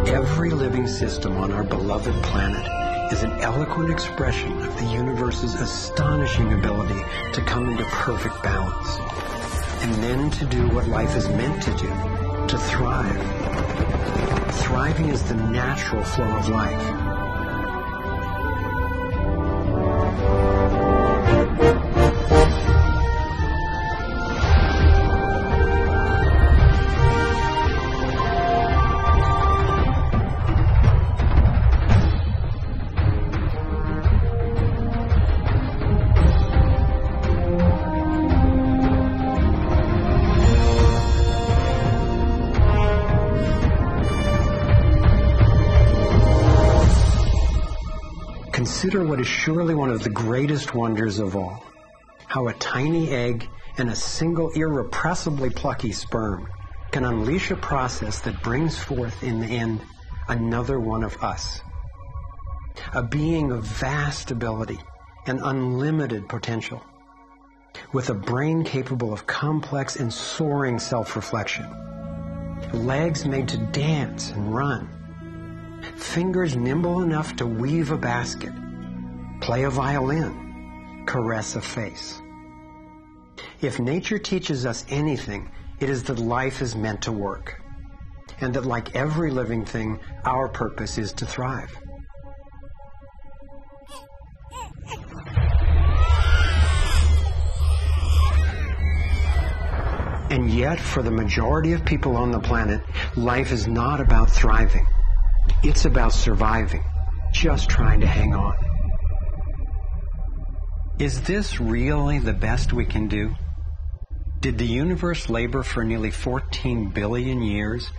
Every living system on our beloved planet is an eloquent expression of the universe's astonishing ability to come into perfect balance, and then to do what life is meant to do, to thrive. Thriving is the natural flow of life. Consider what is surely one of the greatest wonders of all, how a tiny egg and a single irrepressibly plucky sperm can unleash a process that brings forth in the end another one of us, a being of vast ability and unlimited potential, with a brain capable of complex and soaring self-reflection, legs made to dance and run, fingers nimble enough to weave a basket, play a violin, caress a face. If nature teaches us anything, it is that life is meant to work, and that like every living thing, our purpose is to thrive. And yet, for the majority of people on the planet, life is not about thriving. It's about surviving, just trying to hang on. Is this really the best we can do? Did the universe labor for nearly 14 billion years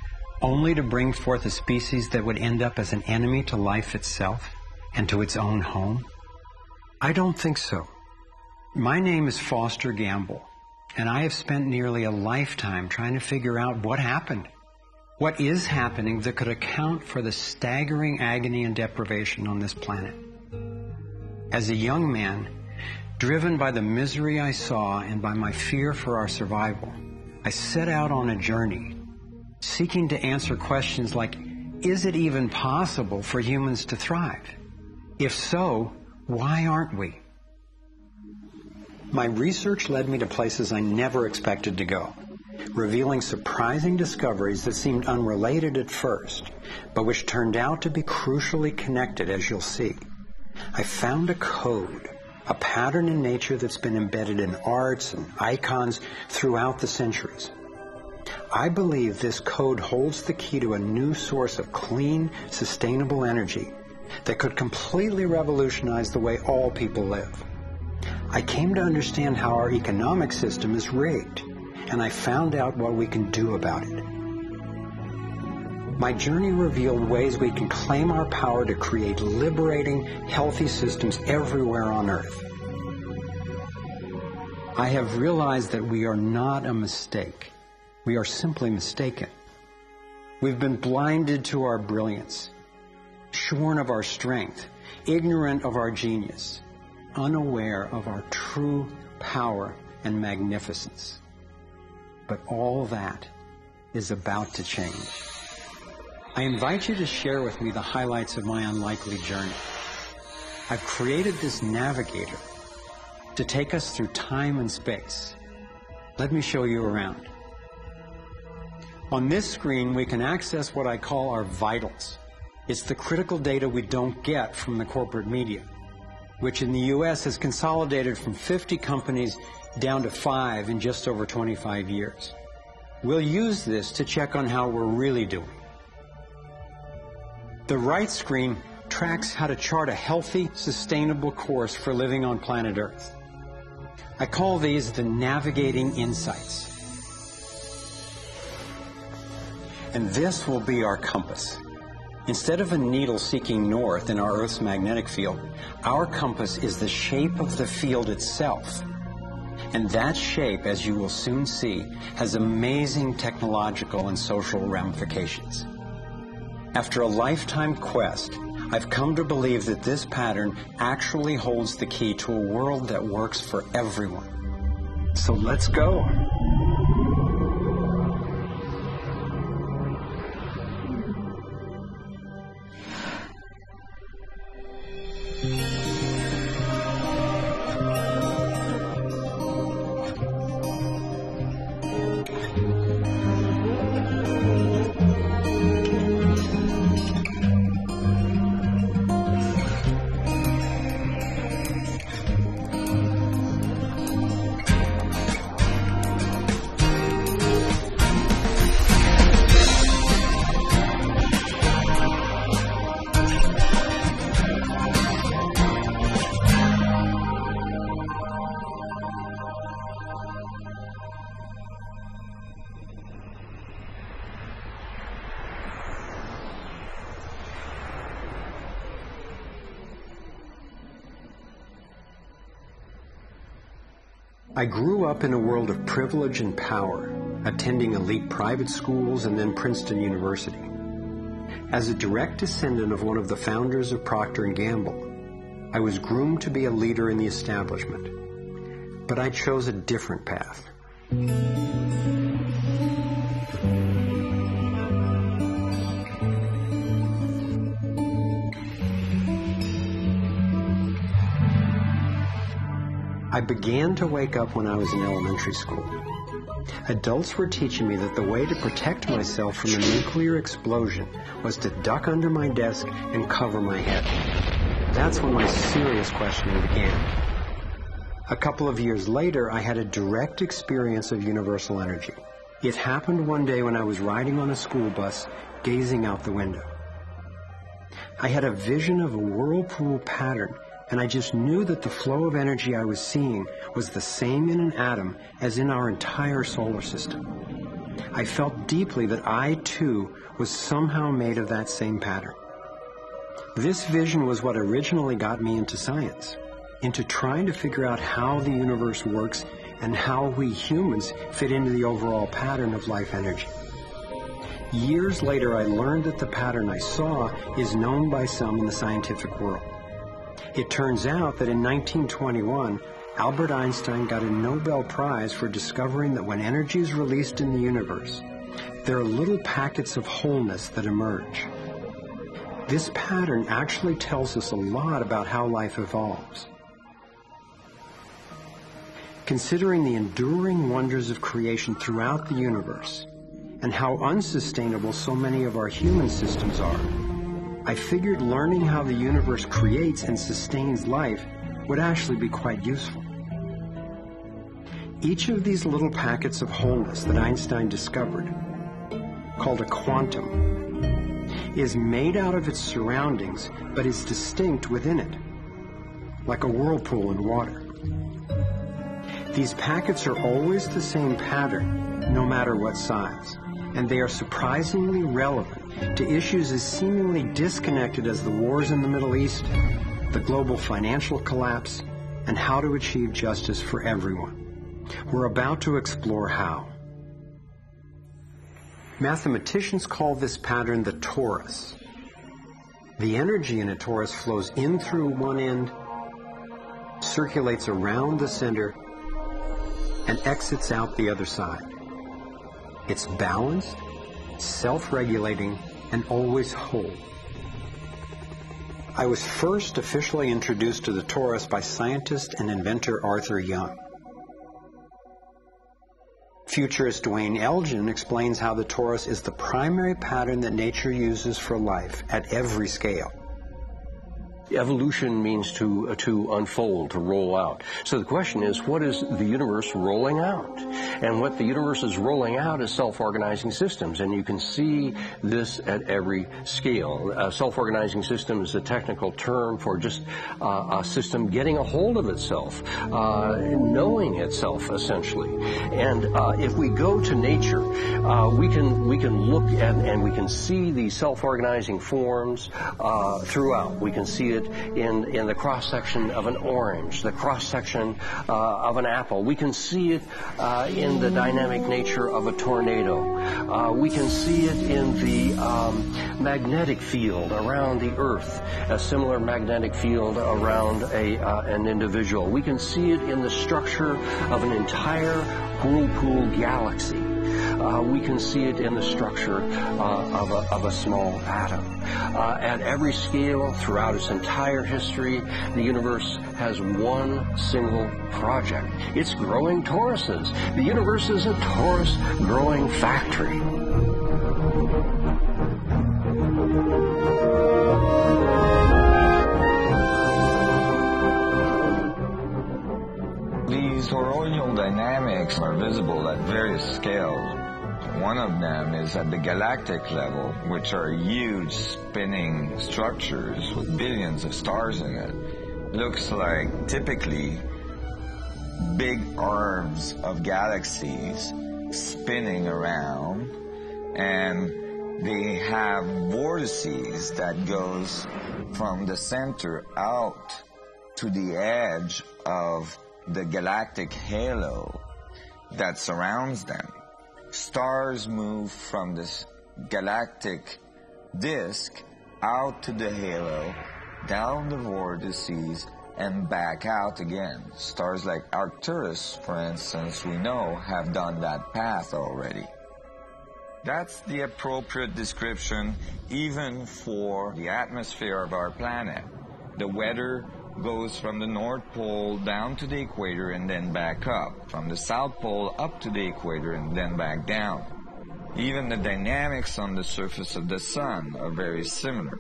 only to bring forth a species that would end up as an enemy to life itself and to its own home? I don't think so. My name is Foster Gamble, and I have spent nearly a lifetime trying to figure out what happened. What is happening that could account for the staggering agony and deprivation on this planet? As a young man, driven by the misery I saw and by my fear for our survival, I set out on a journey, seeking to answer questions like, is it even possible for humans to thrive? If so, why aren't we? My research led me to places I never expected to go, revealing surprising discoveries that seemed unrelated at first, but which turned out to be crucially connected, as you'll see. I found a code, a pattern in nature that's been embedded in arts and icons throughout the centuries. I believe this code holds the key to a new source of clean, sustainable energy that could completely revolutionize the way all people live. I came to understand how our economic system is rigged, and I found out what we can do about it. My journey revealed ways we can claim our power to create liberating, healthy systems everywhere on Earth. I have realized that we are not a mistake. We are simply mistaken. We've been blinded to our brilliance, shorn of our strength, ignorant of our genius, unaware of our true power and magnificence. But all that is about to change. I invite you to share with me the highlights of my unlikely journey. I've created this navigator to take us through time and space. Let me show you around. On this screen, we can access what I call our vitals. It's the critical data we don't get from the corporate media, which in the U.S. has consolidated from 50 companies down to 5 in just over 25 years. We'll use this to check on how we're really doing. The right screen tracks how to chart a healthy, sustainable course for living on planet Earth. I call these the navigating insights. And this will be our compass. Instead of a needle seeking north in our Earth's magnetic field, our compass is the shape of the field itself. And that shape, as you will soon see, has amazing technological and social ramifications. After a lifetime quest, I've come to believe that this pattern actually holds the key to a world that works for everyone. So let's go. I grew up in a world of privilege and power, attending elite private schools and then Princeton University. As a direct descendant of one of the founders of Procter & Gamble, I was groomed to be a leader in the establishment. But I chose a different path. I began to wake up when I was in elementary school. Adults were teaching me that the way to protect myself from a nuclear explosion was to duck under my desk and cover my head. That's when my serious questioning began. A couple of years later, I had a direct experience of universal energy. It happened one day when I was riding on a school bus, gazing out the window. I had a vision of a whirlpool pattern, and I just knew that the flow of energy I was seeing was the same in an atom as in our entire solar system. I felt deeply that I, too, was somehow made of that same pattern. This vision was what originally got me into science, into trying to figure out how the universe works and how we humans fit into the overall pattern of life energy. Years later, I learned that the pattern I saw is known by some in the scientific world. It turns out that in 1921, Albert Einstein got a Nobel Prize for discovering that when energy is released in the universe, there are little packets of wholeness that emerge. This pattern actually tells us a lot about how life evolves. Considering the enduring wonders of creation throughout the universe, and how unsustainable so many of our human systems are, I figured learning how the universe creates and sustains life would actually be quite useful. Each of these little packets of wholeness that Einstein discovered, called a quantum, is made out of its surroundings, but is distinct within it, like a whirlpool in water. These packets are always the same pattern, no matter what size, and they are surprisingly relevant to issues as seemingly disconnected as the wars in the Middle East, the global financial collapse, and how to achieve justice for everyone. We're about to explore how. Mathematicians call this pattern the torus. The energy in a torus flows in through one end, circulates around the center, and exits out the other side. It's balanced, self-regulating, and always whole. I was first officially introduced to the torus by scientist and inventor Arthur Young. Futurist Dwayne Elgin explains how the torus is the primary pattern that nature uses for life at every scale. Evolution means to unfold, to roll out. So the question is, what is the universe rolling out? And what the universe is rolling out is self-organizing systems, and you can see this at every scale. Self-organizing system is a technical term for just a system getting a hold of itself, knowing itself, essentially. And if we go to nature, we can look at and we can see these self-organizing forms throughout. We can see it in the cross-section of an orange, the cross-section of an apple. We can see it in the dynamic nature of a tornado. We can see it in the magnetic field around the Earth, a similar magnetic field around an individual. We can see it in the structure of an entire whirlpool galaxy. We can see it in the structure of a small atom. At every scale, throughout its entire history, the universe has one single project. It's growing toruses. The universe is a torus growing factory. These toroidal dynamics are visible at various scales. One of them is at the galactic level, which are huge spinning structures with billions of stars in it. Looks like typically big arms of galaxies spinning around, and they have vortices that goes from the center out to the edge of the galactic halo that surrounds them. Stars move from this galactic disk out to the halo, down the vortices, and back out again. Stars like Arcturus, for instance, we know have done that path already. That's the appropriate description even for the atmosphere of our planet. The weather goes from the North Pole down to the equator and then back up, from the South Pole up to the equator and then back down. Even the dynamics on the surface of the Sun are very similar.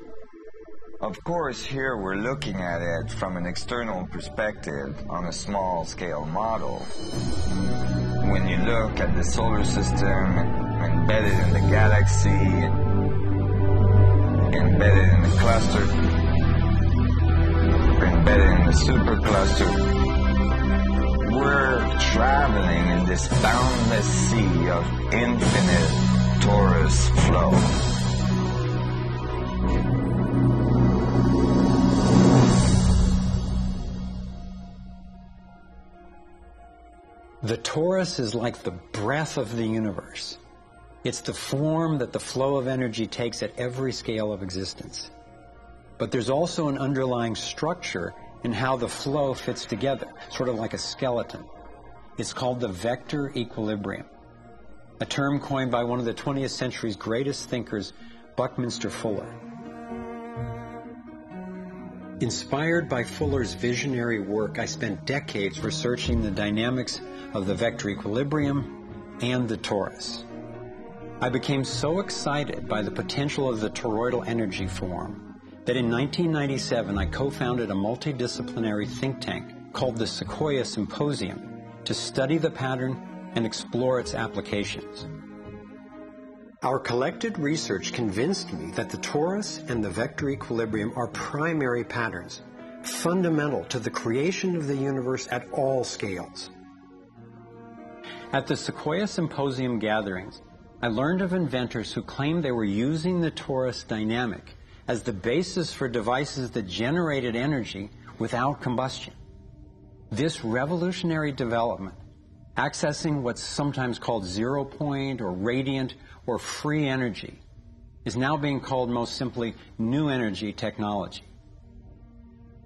Of course, here we're looking at it from an external perspective on a small scale model. When you look at the solar system embedded in the galaxy, embedded in the cluster, embedded in the supercluster, we're traveling in this boundless sea of infinite torus flow. The torus is like the breath of the universe. It's the form that the flow of energy takes at every scale of existence. But there's also an underlying structure in how the flow fits together, sort of like a skeleton. It's called the vector equilibrium, a term coined by one of the 20th century's greatest thinkers, Buckminster Fuller. Inspired by Fuller's visionary work, I spent decades researching the dynamics of the vector equilibrium and the torus. I became so excited by the potential of the toroidal energy form that in 1997 I co-founded a multidisciplinary think tank called the Sequoia Symposium to study the pattern and explore its applications. Our collected research convinced me that the torus and the vector equilibrium are primary patterns, fundamental to the creation of the universe at all scales. At the Sequoia Symposium gatherings, I learned of inventors who claimed they were using the torus dynamic as the basis for devices that generated energy without combustion. This revolutionary development, accessing what's sometimes called zero point or radiant or free energy, is now being called most simply new energy technology.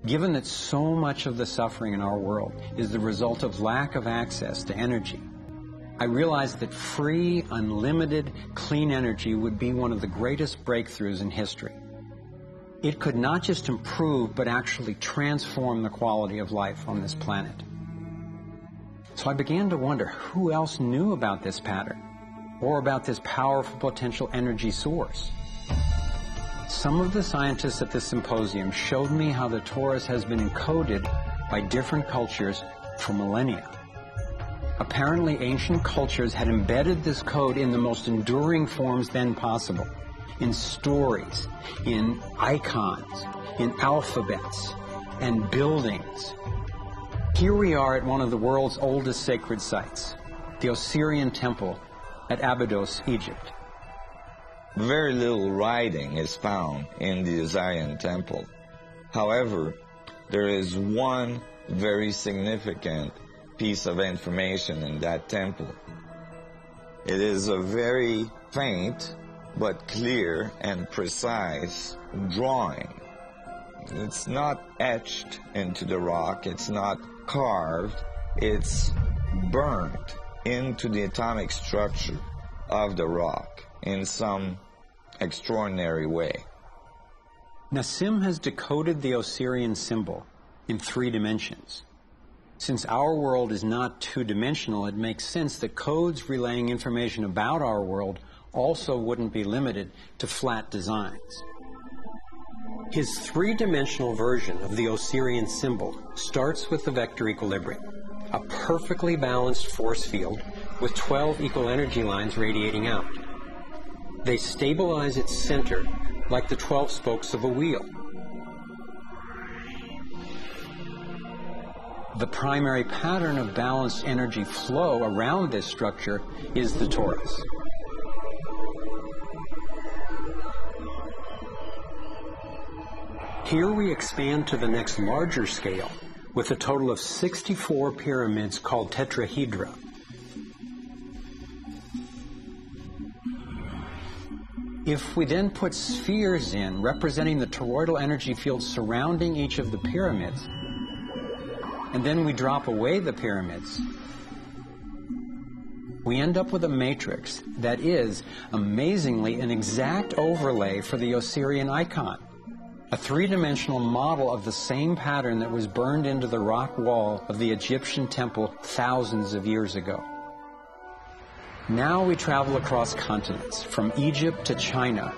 Given that so much of the suffering in our world is the result of lack of access to energy, I realized that free, unlimited, clean energy would be one of the greatest breakthroughs in history. It could not just improve, but actually transform the quality of life on this planet. So I began to wonder who else knew about this pattern or about this powerful potential energy source. Some of the scientists at this symposium showed me how the torus has been encoded by different cultures for millennia. Apparently, ancient cultures had embedded this code in the most enduring forms then possible, in stories, in icons, in alphabets, and buildings. Here we are at one of the world's oldest sacred sites, the Osirian Temple at Abydos, Egypt. Very little writing is found in the Osirian Temple. However, there is one very significant piece of information in that temple. It is a very faint but clear and precise drawing. It's not etched into the rock, it's not carved, it's burnt into the atomic structure of the rock in some extraordinary way. Nassim has decoded the Osirian symbol in 3 dimensions. Since our world is not two-dimensional, it makes sense that codes relaying information about our world also wouldn't be limited to flat designs. His 3-dimensional version of the Osirian symbol starts with the vector equilibrium, a perfectly balanced force field with 12 equal energy lines radiating out. They stabilize its center like the 12 spokes of a wheel. The primary pattern of balanced energy flow around this structure is the torus. Here we expand to the next larger scale with a total of 64 pyramids called tetrahedra. If we then put spheres in representing the toroidal energy field surrounding each of the pyramids, and then we drop away the pyramids, we end up with a matrix that is, amazingly, an exact overlay for the Osirian icon, a 3-dimensional model of the same pattern that was burned into the rock wall of the Egyptian temple thousands of years ago. Now we travel across continents, from Egypt to China,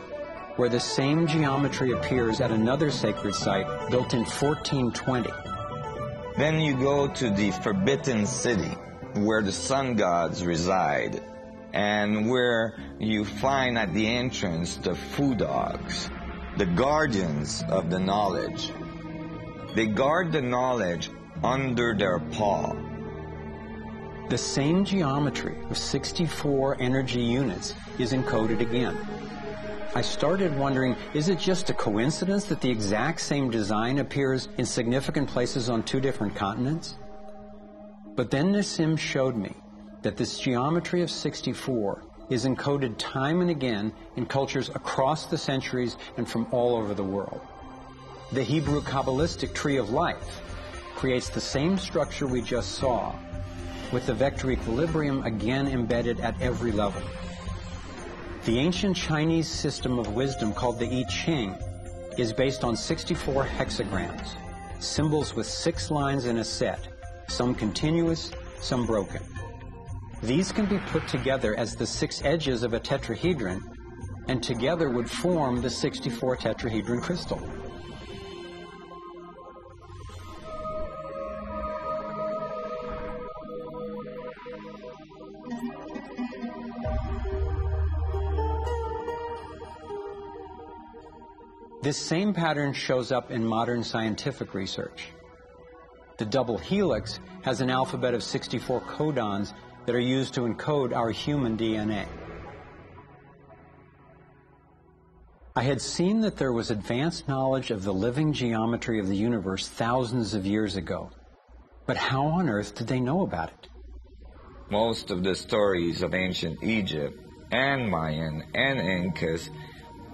where the same geometry appears at another sacred site built in 1420. Then you go to the Forbidden City, where the sun gods reside, and where you find at the entrance the Fu dogs, the guardians of the knowledge. They guard the knowledge under their paw. The same geometry of 64 energy units is encoded again. I started wondering, is it just a coincidence that the exact same design appears in significant places on 2 different continents? But then Nassim showed me that this geometry of 64 is encoded time and again in cultures across the centuries and from all over the world. The Hebrew Kabbalistic tree of life creates the same structure we just saw, with the vector equilibrium again embedded at every level. The ancient Chinese system of wisdom called the I Ching is based on 64 hexagrams, symbols with 6 lines in a set, some continuous, some broken. These can be put together as the 6 edges of a tetrahedron, and together would form the 64 tetrahedron crystal. This same pattern shows up in modern scientific research. The double helix has an alphabet of 64 codons that are used to encode our human DNA. I had seen that there was advanced knowledge of the living geometry of the universe thousands of years ago, but how on earth did they know about it? Most of the stories of ancient Egypt and Mayan and Incas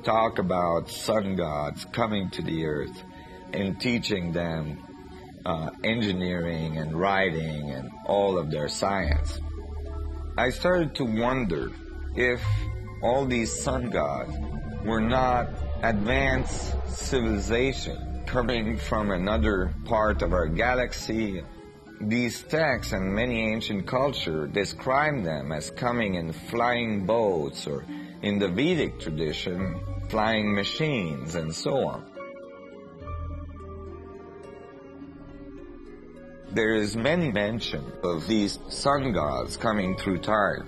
talk about sun gods coming to the earth and teaching them engineering and writing and all of their science. I started to wonder if all these sun gods were not advanced civilization coming from another part of our galaxy. These texts and many ancient cultures describe them as coming in flying boats, or in the Vedic tradition, flying machines, and so on. There is many mention of these sun gods coming through time.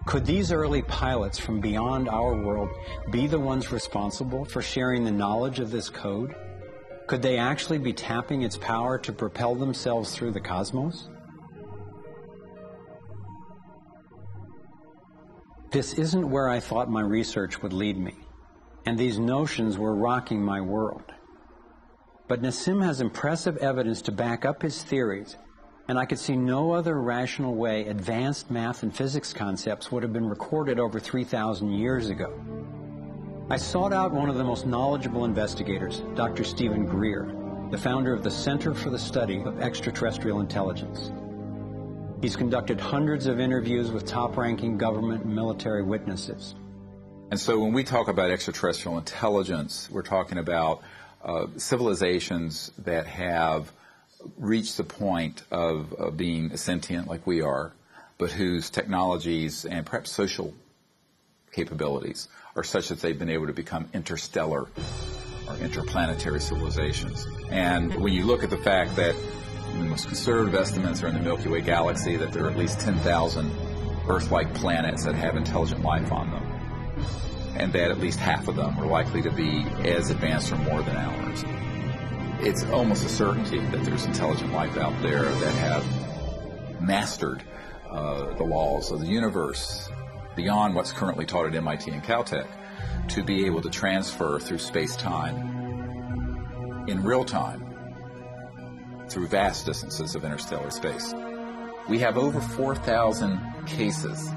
Could these early pilots from beyond our world be the ones responsible for sharing the knowledge of this code? Could they actually be tapping its power to propel themselves through the cosmos? This isn't where I thought my research would lead me, and these notions were rocking my world. But Nassim has impressive evidence to back up his theories, and I could see no other rational way advanced math and physics concepts would have been recorded over 3,000 years ago. I sought out one of the most knowledgeable investigators, Dr. Stephen Greer, the founder of the Center for the Study of Extraterrestrial Intelligence. He's conducted hundreds of interviews with top-ranking government and military witnesses. And so when we talk about extraterrestrial intelligence, we're talking about civilizations that have reached the point of being sentient like we are, but whose technologies and perhaps social capabilities are such that they've been able to become interstellar or interplanetary civilizations. And when you look at the fact that the most conservative estimates are in the Milky Way galaxy that there are at least 10,000 Earth-like planets that have intelligent life on them, and that at least half of them are likely to be as advanced or more than ours. It's almost a certainty that there's intelligent life out there that have mastered the laws of the universe beyond what's currently taught at MIT and Caltech, to be able to transfer through space-time in real time through vast distances of interstellar space. We have over 4,000 cases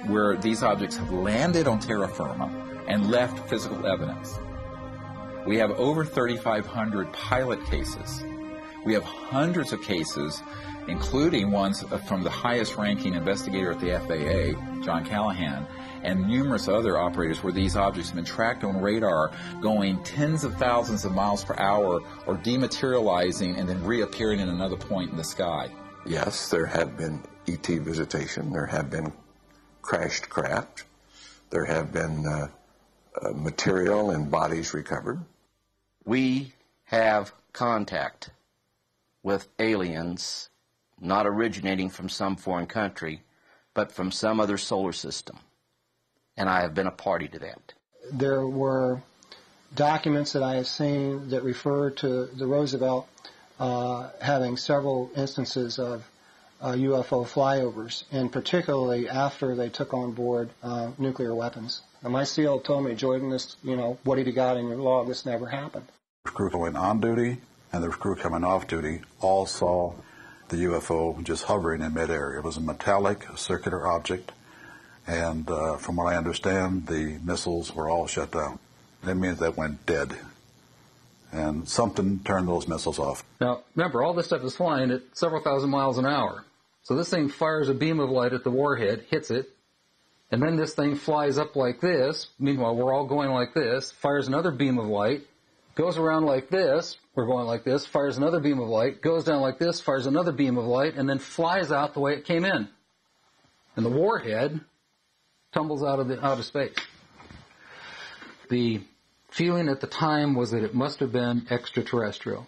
where these objects have landed on terra firma and left physical evidence. We have over 3,500 pilot cases. We have hundreds of cases, including ones from the highest-ranking investigator at the FAA, John Callahan, and numerous other operators where these objects have been tracked on radar going tens of thousands of miles per hour or dematerializing and then reappearing in another point in the sky. Yes, there have been ET visitation. There have been crashed craft. There have been material and bodies recovered. We have contact with aliens not originating from some foreign country, but from some other solar system. And I have been a party to that. There were documents that I have seen that refer to the Roosevelt having several instances of UFO flyovers, and particularly after they took on board nuclear weapons. And my SEAL told me, Jordan, this, what have you got in your log? This never happened. The crew going on duty and the crew coming off duty all saw the UFO just hovering in midair. It was a metallic circular object, and from what I understand, the missiles were all shut down. That means they went dead, and something turned those missiles off. Now, remember, all this stuff is flying at several thousand miles an hour. So this thing fires a beam of light at the warhead, hits it, and then this thing flies up like this. Meanwhile, we're all going like this, fires another beam of light, goes around like this, we're going like this, fires another beam of light, goes down like this, fires another beam of light, and then flies out the way it came in. And the warhead tumbles out of space. The feeling at the time was that it must have been extraterrestrial.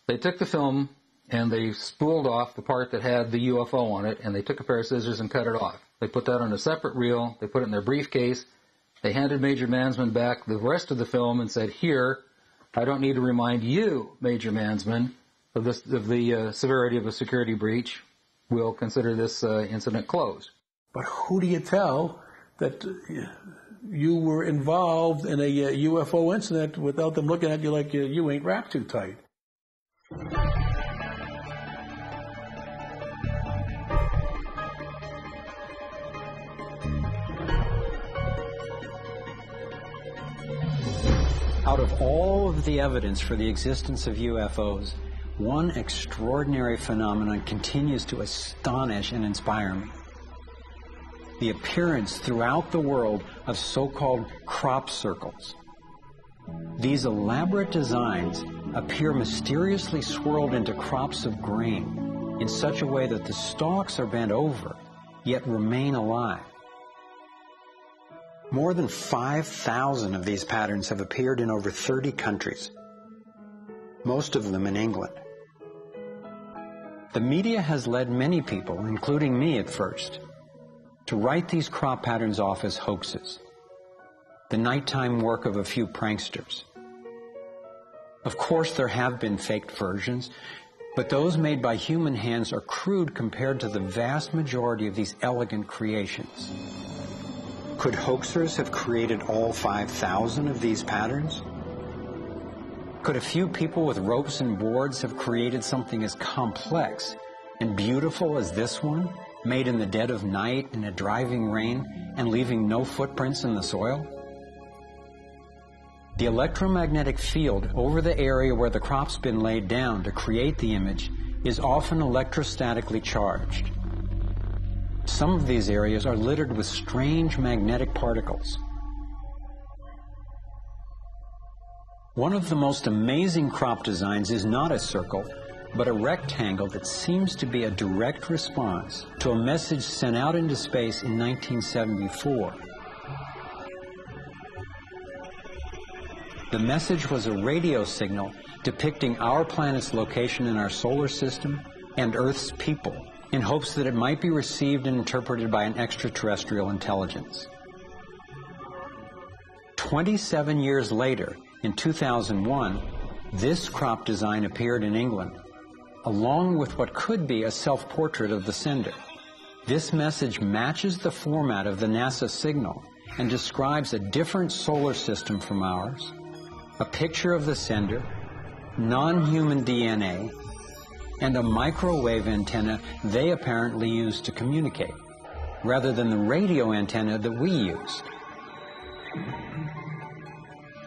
They took the film and they spooled off the part that had the UFO on it, and they took a pair of scissors and cut it off. They put that on a separate reel, they put it in their briefcase, they handed Major Mansman back the rest of the film and said, here, I don't need to remind you, Major Mansman, of the severity of a security breach. We'll consider this incident closed. But who do you tell that you were involved in a UFO incident without them looking at you like you ain't wrapped too tight? Out of all of the evidence for the existence of UFOs, one extraordinary phenomenon continues to astonish and inspire me. The appearance throughout the world of so-called crop circles. These elaborate designs appear mysteriously swirled into crops of grain in such a way that the stalks are bent over, yet remain alive. More than 5,000 of these patterns have appeared in over 30 countries, most of them in England. The media has led many people, including me at first, to write these crop patterns off as hoaxes, the nighttime work of a few pranksters. Of course, there have been faked versions, but those made by human hands are crude compared to the vast majority of these elegant creations. Could hoaxers have created all 5,000 of these patterns? Could a few people with ropes and boards have created something as complex and beautiful as this one, made in the dead of night in a driving rain and leaving no footprints in the soil? The electromagnetic field over the area where the crop's been laid down to create the image is often electrostatically charged. Some of these areas are littered with strange magnetic particles. One of the most amazing crop designs is not a circle, but a rectangle that seems to be a direct response to a message sent out into space in 1974. The message was a radio signal depicting our planet's location in our solar system and Earth's people, in hopes that it might be received and interpreted by an extraterrestrial intelligence. 27 years later, in 2001, this crop design appeared in England, along with what could be a self-portrait of the sender. This message matches the format of the NASA signal and describes a different solar system from ours, a picture of the sender, non-human DNA, and a microwave antenna they apparently used to communicate, rather than the radio antenna that we used.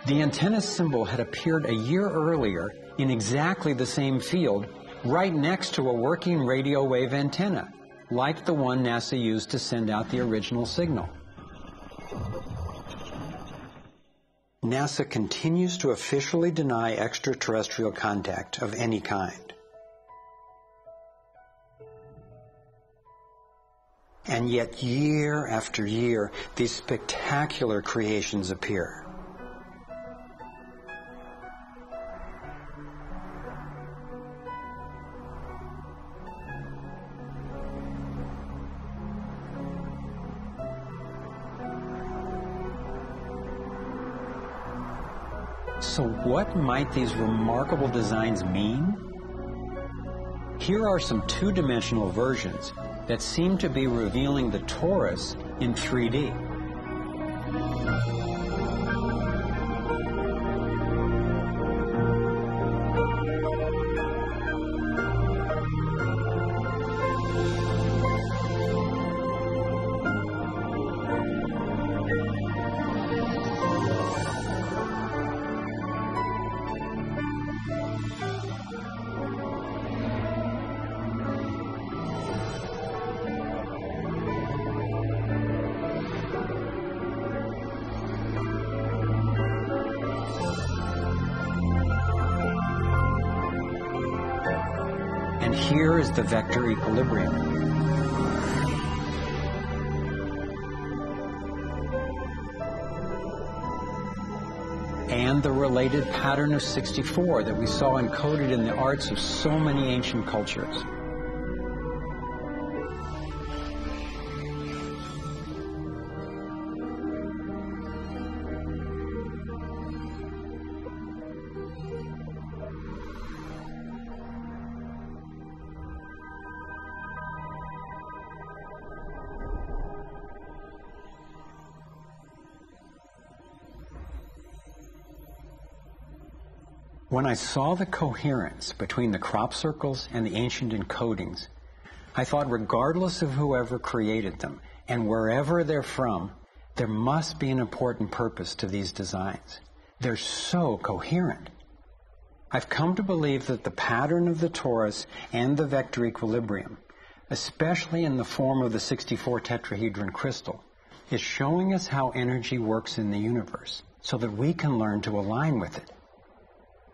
The antenna symbol had appeared a year earlier in exactly the same field, right next to a working radio wave antenna, like the one NASA used to send out the original signal. NASA continues to officially deny extraterrestrial contact of any kind. And yet, year after year, these spectacular creations appear. So what might these remarkable designs mean? Here are some two-dimensional versions that seem to be revealing the torus in 3D. And here is the vector equilibrium. And the related pattern of 64 that we saw encoded in the arts of so many ancient cultures. When I saw the coherence between the crop circles and the ancient encodings, I thought regardless of whoever created them and wherever they're from, there must be an important purpose to these designs. They're so coherent. I've come to believe that the pattern of the torus and the vector equilibrium, especially in the form of the 64 tetrahedron crystal, is showing us how energy works in the universe so that we can learn to align with it.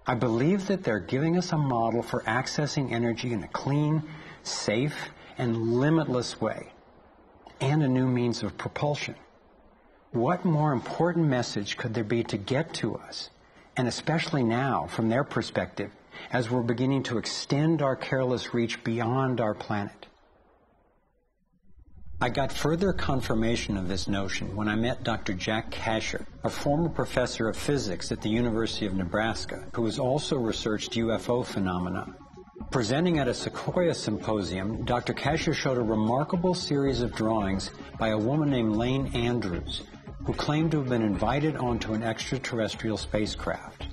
I believe that they're giving us a model for accessing energy in a clean, safe, and limitless way, and a new means of propulsion. What more important message could there be to get to us, and especially now, from their perspective, as we're beginning to extend our careless reach beyond our planet? I got further confirmation of this notion when I met Dr. Jack Kasher, a former professor of physics at the University of Nebraska, who has also researched UFO phenomena. Presenting at a Sequoia symposium, Dr. Kasher showed a remarkable series of drawings by a woman named Lane Andrews, who claimed to have been invited onto an extraterrestrial spacecraft.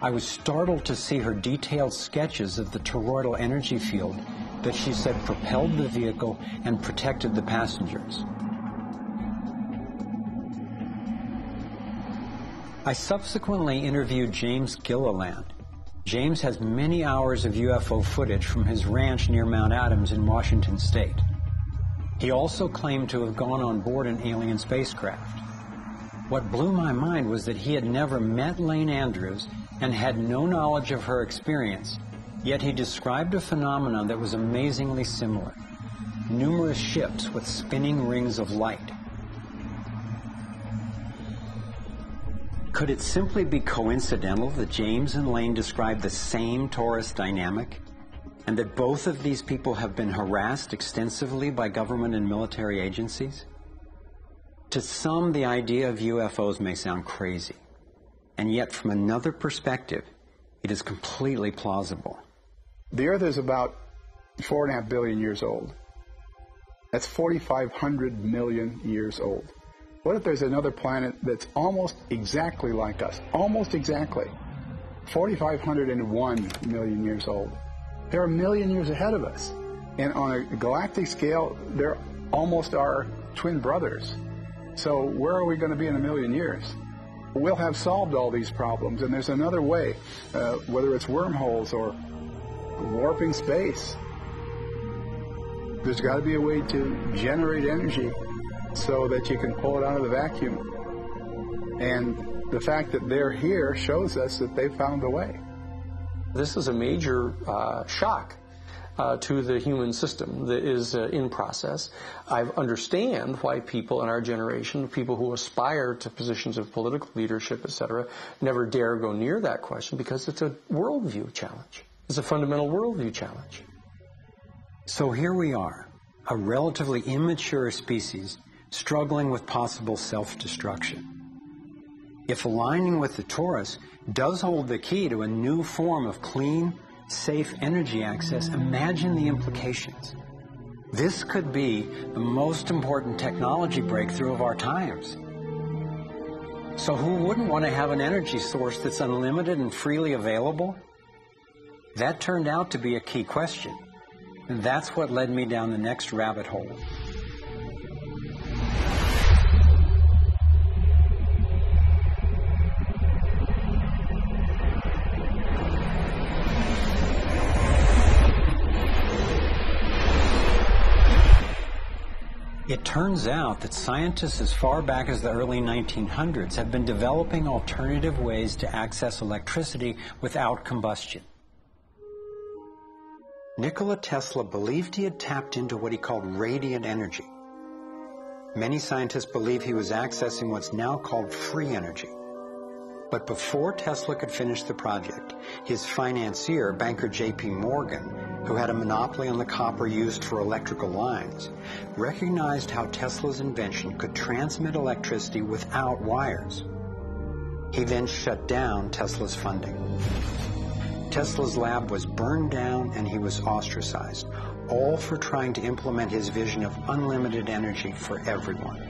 I was startled to see her detailed sketches of the toroidal energy field that she said propelled the vehicle and protected the passengers. I subsequently interviewed James Gilliland. James has many hours of UFO footage from his ranch near Mount Adams in Washington State. He also claimed to have gone on board an alien spacecraft. What blew my mind was that he had never met Lane Andrews and had no knowledge of her experience, yet he described a phenomenon that was amazingly similar: numerous ships with spinning rings of light. Could it simply be coincidental that James and Lane described the same torus dynamic, and that both of these people have been harassed extensively by government and military agencies? To some, the idea of UFOs may sound crazy, and yet from another perspective, it is completely plausible. The Earth is about 4.5 billion years old. That's 4,500 million years old. What if there's another planet that's almost exactly like us? Almost exactly. 4,501 million years old. They're a million years ahead of us. And on a galactic scale, they're almost our twin brothers. So where are we going to be in a million years? We'll have solved all these problems, and there's another way, whether it's wormholes or warping space. There's got to be a way to generate energy so that you can pull it out of the vacuum. And the fact that they're here shows us that they found a way. This is a major shock to the human system that is in process. I understand why people in our generation, people who aspire to positions of political leadership, etc., never dare go near that question, because it's a worldview challenge. It's a fundamental worldview challenge. So here we are, a relatively immature species struggling with possible self-destruction. If aligning with the torus does hold the key to a new form of clean, safe energy access, imagine the implications. This could be the most important technology breakthrough of our times. So who wouldn't want to have an energy source that's unlimited and freely available? That turned out to be a key question, and that's what led me down the next rabbit hole. It turns out that scientists as far back as the early 1900s have been developing alternative ways to access electricity without combustion. Nikola Tesla believed he had tapped into what he called radiant energy. Many scientists believe he was accessing what's now called free energy. But before Tesla could finish the project, his financier, banker J.P. Morgan, who had a monopoly on the copper used for electrical lines, recognized how Tesla's invention could transmit electricity without wires. He then shut down Tesla's funding. Tesla's lab was burned down and he was ostracized, all for trying to implement his vision of unlimited energy for everyone.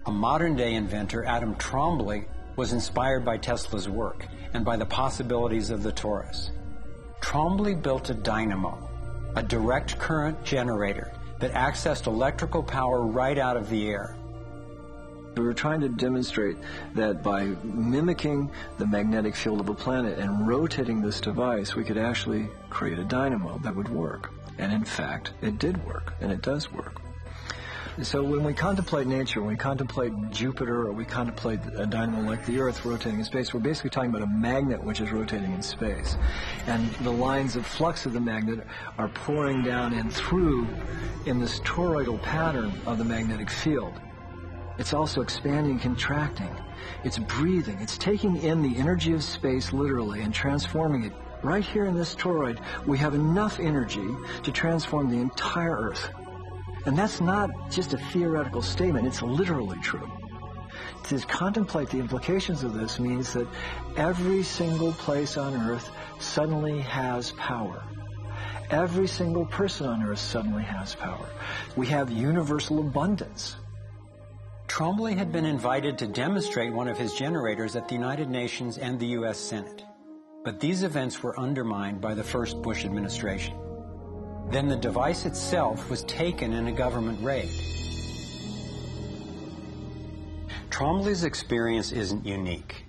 A modern-day inventor, Adam Trombley, was inspired by Tesla's work and by the possibilities of the torus. Trombley built a dynamo, a direct current generator that accessed electrical power right out of the air. We were trying to demonstrate that by mimicking the magnetic field of a planet and rotating this device, we could actually create a dynamo that would work. And in fact, it did work, and it does work. So when we contemplate nature, when we contemplate Jupiter, or we contemplate a dynamo like the Earth rotating in space, we're basically talking about a magnet which is rotating in space. And the lines of flux of the magnet are pouring down and through in this toroidal pattern of the magnetic field. It's also expanding and contracting. It's breathing. It's taking in the energy of space literally and transforming it. Right here in this toroid, we have enough energy to transform the entire Earth. And that's not just a theoretical statement, it's literally true. To contemplate the implications of this means that every single place on Earth suddenly has power. Every single person on Earth suddenly has power. We have universal abundance. Trombley had been invited to demonstrate one of his generators at the United Nations and the U.S. Senate. But these events were undermined by the first Bush administration. Then the device itself was taken in a government raid. Trombley's experience isn't unique.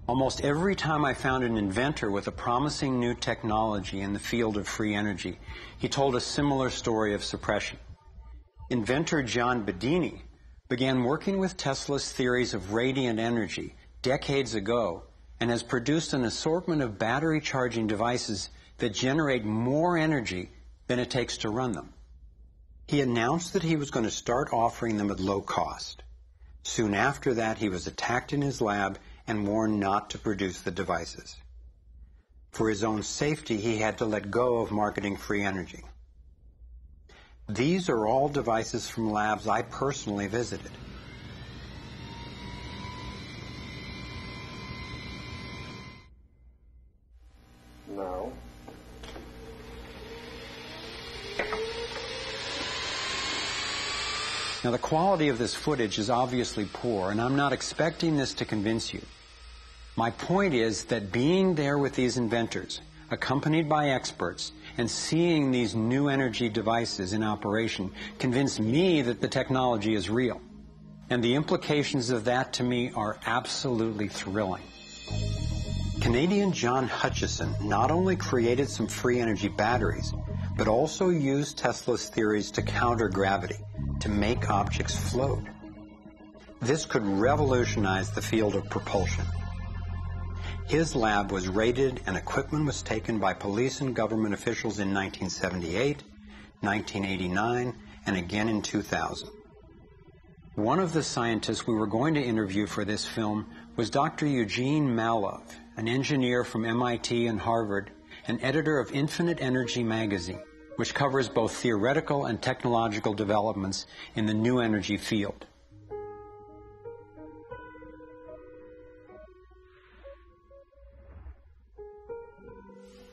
Almost every time I found an inventor with a promising new technology in the field of free energy, he told a similar story of suppression. Inventor John Bedini began working with Tesla's theories of radiant energy decades ago and has produced an assortment of battery charging devices that generate more energy than it takes to run them. He announced that he was going to start offering them at low cost. Soon after that, he was attacked in his lab and warned not to produce the devices. For his own safety, he had to let go of marketing free energy. These are all devices from labs I personally visited. No. Now, the quality of this footage is obviously poor, and I'm not expecting this to convince you. My point is that being there with these inventors, accompanied by experts, and seeing these new energy devices in operation convinced me that the technology is real. And the implications of that to me are absolutely thrilling. Canadian John Hutchison not only created some free energy batteries, but also used Tesla's theories to counter gravity, to make objects float. This could revolutionize the field of propulsion. His lab was raided and equipment was taken by police and government officials in 1978, 1989, and again in 2000. One of the scientists we were going to interview for this film was Dr. Eugene Malov, an engineer from MIT and Harvard, and editor of Infinite Energy magazine, which covers both theoretical and technological developments in the new energy field.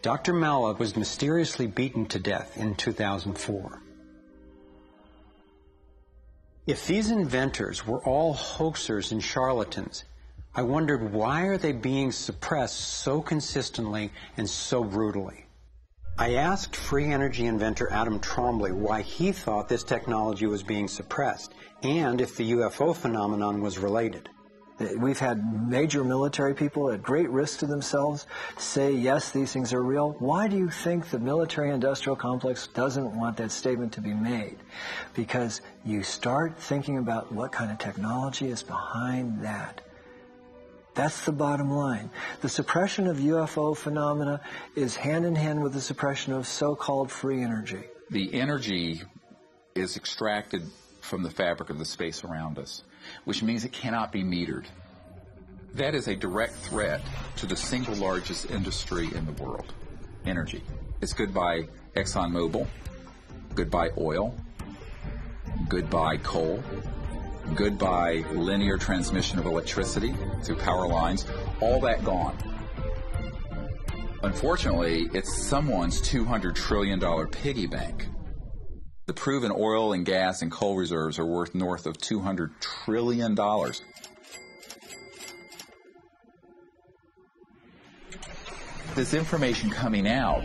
Dr. Malov was mysteriously beaten to death in 2004. If these inventors were all hoaxers and charlatans, I wondered, why are they being suppressed so consistently and so brutally? I asked free energy inventor Adam Trombley why he thought this technology was being suppressed, and if the UFO phenomenon was related. We've had major military people at great risk to themselves say, yes, these things are real. Why do you think the military-industrial complex doesn't want that statement to be made? Because you start thinking about what kind of technology is behind that. That's the bottom line. The suppression of UFO phenomena is hand in hand with the suppression of so-called free energy. The energy is extracted from the fabric of the space around us, which means it cannot be metered. That is a direct threat to the single largest industry in the world, energy. It's goodbye ExxonMobil, goodbye oil, goodbye coal, goodbye linear transmission of electricity through power lines, all that gone. Unfortunately, it's someone's $200 trillion piggy bank. The proven oil and gas and coal reserves are worth north of $200 trillion. This information coming out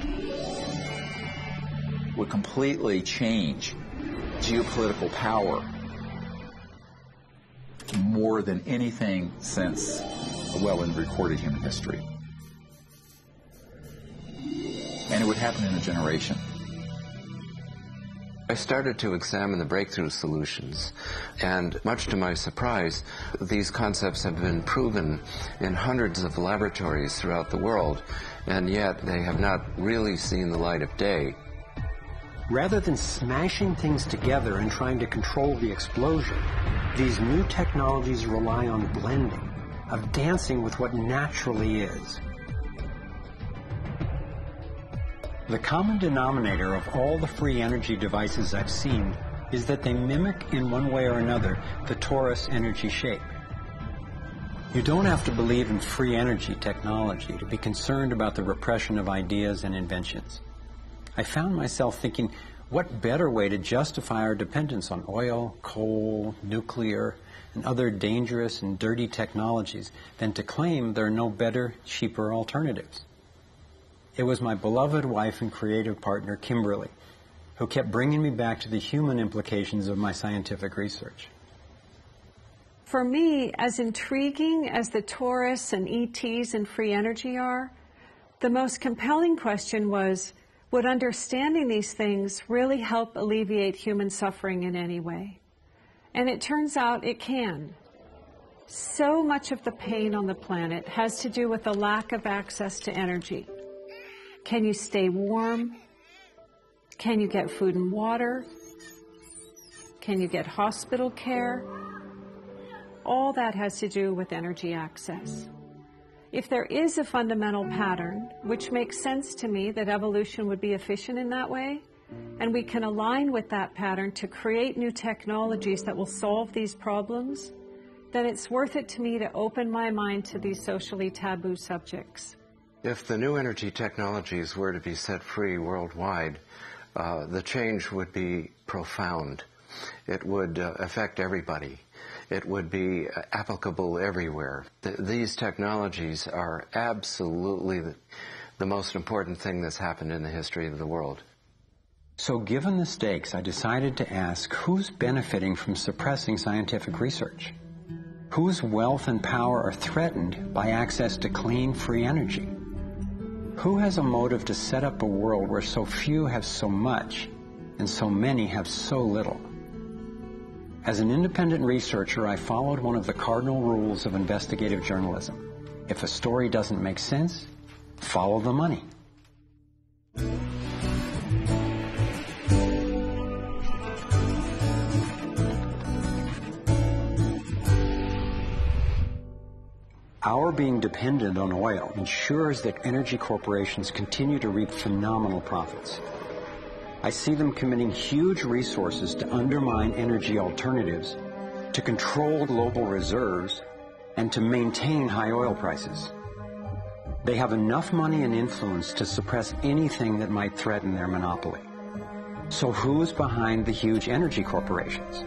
would completely change geopolitical power more than anything since, well, in recorded human history. And it would happen in a generation. I started to examine the breakthrough solutions, and much to my surprise, these concepts have been proven in hundreds of laboratories throughout the world, and yet they have not really seen the light of day. Rather than smashing things together and trying to control the explosion, these new technologies rely on blending, of dancing with what naturally is. The common denominator of all the free energy devices I've seen is that they mimic in one way or another the torus energy shape. You don't have to believe in free energy technology to be concerned about the repression of ideas and inventions. I found myself thinking, what better way to justify our dependence on oil, coal, nuclear, and other dangerous and dirty technologies than to claim there are no better, cheaper alternatives? It was my beloved wife and creative partner, Kimberly, who kept bringing me back to the human implications of my scientific research. For me, as intriguing as the torus and ETs and free energy are, the most compelling question was, would understanding these things really help alleviate human suffering in any way? And it turns out it can. So much of the pain on the planet has to do with the lack of access to energy. Can you stay warm? Can you get food and water? Can you get hospital care? All that has to do with energy access. If there is a fundamental pattern, which makes sense to me that evolution would be efficient in that way, and we can align with that pattern to create new technologies that will solve these problems, then it's worth it to me to open my mind to these socially taboo subjects. If the new energy technologies were to be set free worldwide, the change would be profound. It would affect everybody. It would be applicable everywhere. These technologies are absolutely the most important thing that's happened in the history of the world. So given the stakes, I decided to ask who's benefiting from suppressing scientific research? Whose wealth and power are threatened by access to clean, free energy? Who has a motive to set up a world where so few have so much and so many have so little? As an independent researcher, I followed one of the cardinal rules of investigative journalism. If a story doesn't make sense, follow the money. Our being dependent on oil ensures that energy corporations continue to reap phenomenal profits. I see them committing huge resources to undermine energy alternatives, to control global reserves, and to maintain high oil prices. They have enough money and influence to suppress anything that might threaten their monopoly. So who's behind the huge energy corporations?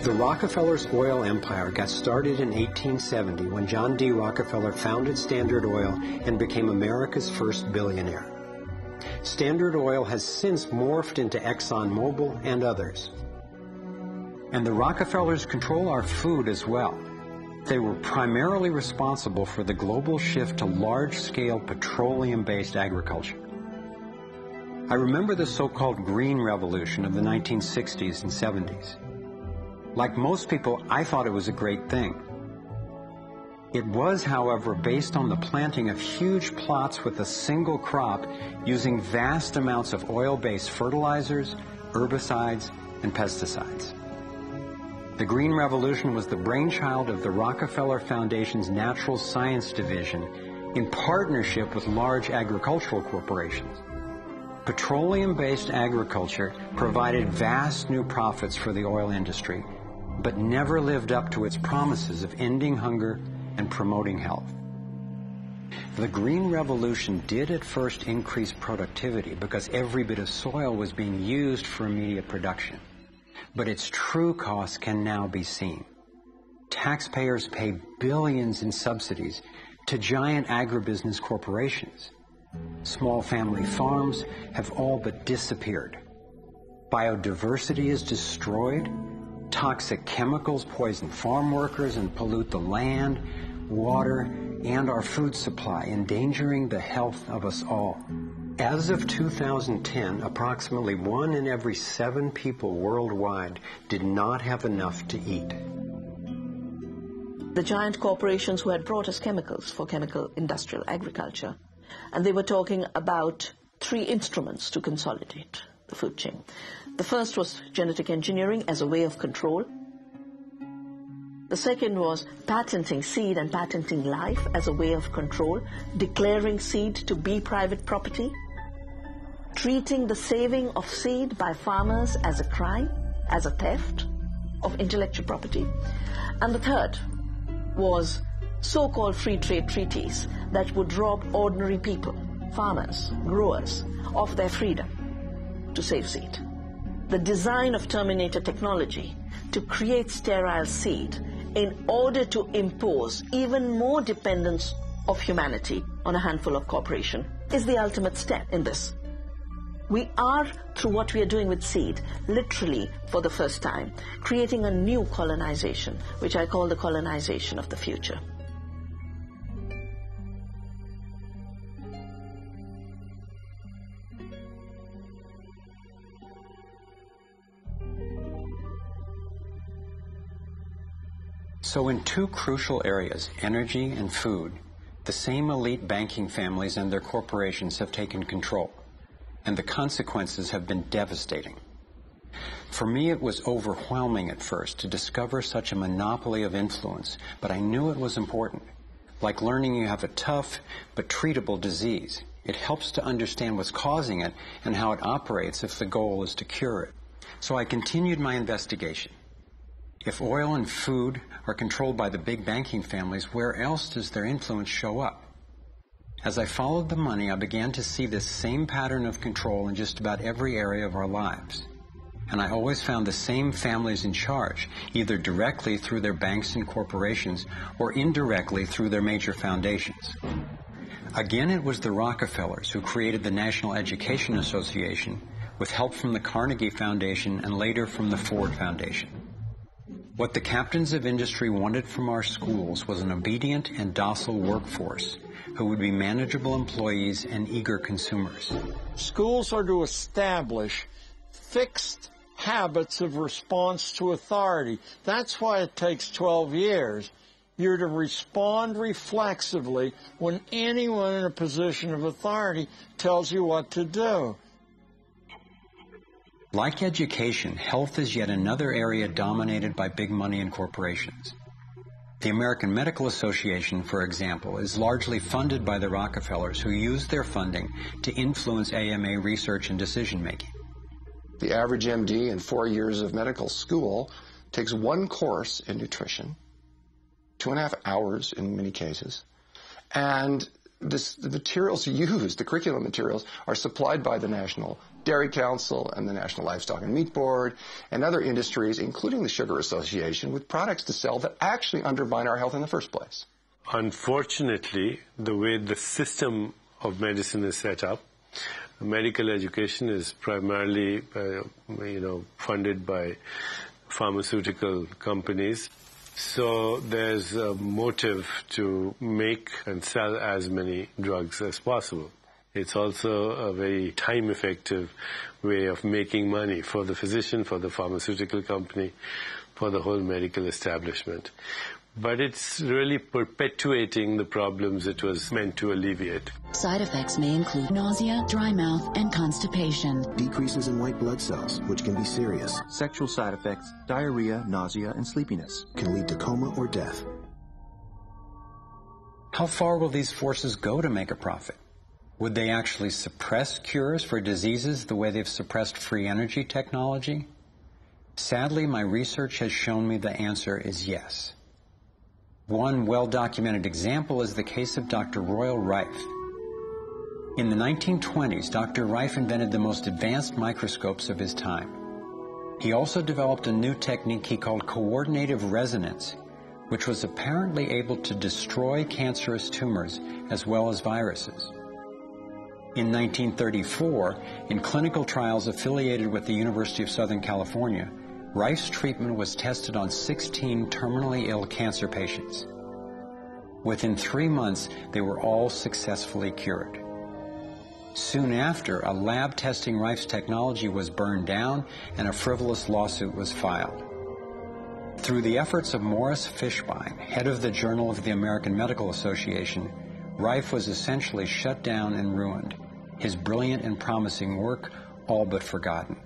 The Rockefellers' oil empire got started in 1870 when John D. Rockefeller founded Standard Oil and became America's first billionaire. Standard Oil has since morphed into ExxonMobil and others. And the Rockefellers control our food as well. They were primarily responsible for the global shift to large-scale petroleum-based agriculture. I remember the so-called Green Revolution of the 1960s and 70s. Like most people, I thought it was a great thing. It was, however, based on the planting of huge plots with a single crop using vast amounts of oil-based fertilizers, herbicides, and pesticides. The Green Revolution was the brainchild of the Rockefeller Foundation's Natural Science Division in partnership with large agricultural corporations. Petroleum-based agriculture provided vast new profits for the oil industry, but never lived up to its promises of ending hunger and promoting health. The Green Revolution did at first increase productivity because every bit of soil was being used for immediate production. But its true costs can now be seen. Taxpayers pay billions in subsidies to giant agribusiness corporations. Small family farms have all but disappeared. Biodiversity is destroyed. Toxic chemicals poison farm workers and pollute the land, water, and our food supply, endangering the health of us all. As of 2010, approximately 1 in every 7 people worldwide did not have enough to eat. The giant corporations who had brought us chemicals for chemical industrial agriculture, and they were talking about 3 instruments to consolidate the food chain. The first was genetic engineering as a way of control. The second was patenting seed and patenting life as a way of control, declaring seed to be private property, treating the saving of seed by farmers as a crime, as a theft of intellectual property. And the third was so-called free trade treaties that would rob ordinary people, farmers, growers, of their freedom to save seed. The design of Terminator technology to create sterile seed in order to impose even more dependence of humanity on a handful of corporations is the ultimate step in this. We are, through what we are doing with seed, literally for the first time, creating a new colonization, which I call the colonization of the future. So in 2 crucial areas, energy and food, the same elite banking families and their corporations have taken control, and the consequences have been devastating. For me, it was overwhelming at first to discover such a monopoly of influence, but I knew it was important. Like learning you have a tough but treatable disease. It helps to understand what's causing it and how it operates if the goal is to cure it. So I continued my investigation. If oil and food are controlled by the big banking families, where else does their influence show up? As I followed the money, I began to see this same pattern of control in just about every area of our lives. And I always found the same families in charge, either directly through their banks and corporations or indirectly through their major foundations. Again, it was the Rockefellers who created the National Education Association with help from the Carnegie Foundation and later from the Ford Foundation. What the captains of industry wanted from our schools was an obedient and docile workforce who would be manageable employees and eager consumers. Schools are to establish fixed habits of response to authority. That's why it takes 12 years. You're to respond reflexively when anyone in a position of authority tells you what to do. Like education, health is yet another area dominated by big money and corporations. The American Medical Association, for example, is largely funded by the Rockefellers, who use their funding to influence AMA research and decision-making. The average MD in 4 years of medical school takes 1 course in nutrition, 2.5 hours in many cases, and the materials used, the curriculum materials, are supplied by the National Dairy Council and the National Livestock and Meat Board and other industries, including the Sugar Association, with products to sell that actually undermine our health in the first place. Unfortunately, the way the system of medicine is set up, medical education is primarily, funded by pharmaceutical companies. So there's a motive to make and sell as many drugs as possible. It's also a very time-effective way of making money for the physician, for the pharmaceutical company, for the whole medical establishment. But it's really perpetuating the problems it was meant to alleviate. Side effects may include nausea, dry mouth, and constipation. Decreases in white blood cells, which can be serious. Sexual side effects, diarrhea, nausea, and sleepiness. Can lead to coma or death. How far will these forces go to make a profit? Would they actually suppress cures for diseases the way they've suppressed free energy technology? Sadly, my research has shown me the answer is yes. One well-documented example is the case of Dr. Royal Rife. In the 1920s, Dr. Rife invented the most advanced microscopes of his time. He also developed a new technique he called coordinative resonance, which was apparently able to destroy cancerous tumors as well as viruses. In 1934, in clinical trials affiliated with the University of Southern California, Rife's treatment was tested on 16 terminally ill cancer patients. Within 3 months, they were all successfully cured. Soon after, a lab testing Reif's technology was burned down and a frivolous lawsuit was filed. Through the efforts of Morris Fishbein, head of the Journal of the American Medical Association, Reif was essentially shut down and ruined, his brilliant and promising work all but forgotten.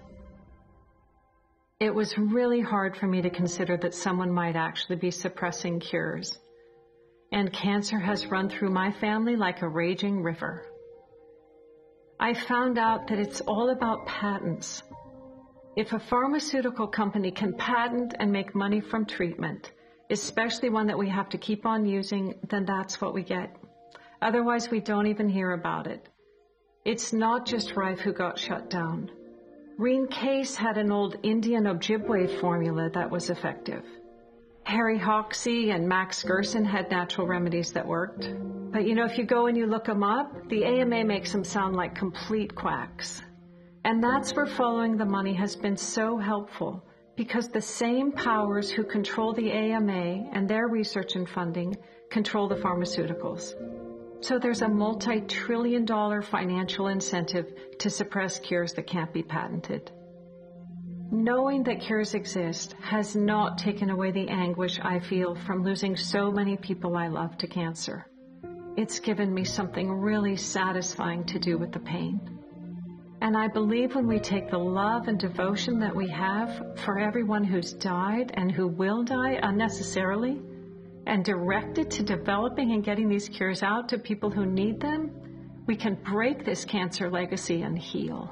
It was really hard for me to consider that someone might actually be suppressing cures. And cancer has run through my family like a raging river. I found out that it's all about patents. If a pharmaceutical company can patent and make money from treatment, especially one that we have to keep on using, then that's what we get. Otherwise, we don't even hear about it. It's not just Reif who got shut down. Reen Case had an old Indian Ojibwe formula that was effective. Harry Hoxsey and Max Gerson had natural remedies that worked. But you know, if you go and you look them up, the AMA makes them sound like complete quacks. And that's where following the money has been so helpful, because the same powers who control the AMA and their research and funding control the pharmaceuticals. So there's a multi-trillion-dollar financial incentive to suppress cures that can't be patented. Knowing that cures exist has not taken away the anguish I feel from losing so many people I love to cancer. It's given me something really satisfying to do with the pain. And I believe when we take the love and devotion that we have for everyone who's died and who will die unnecessarily, and direct it to developing and getting these cures out to people who need them, we can break this cancer legacy and heal.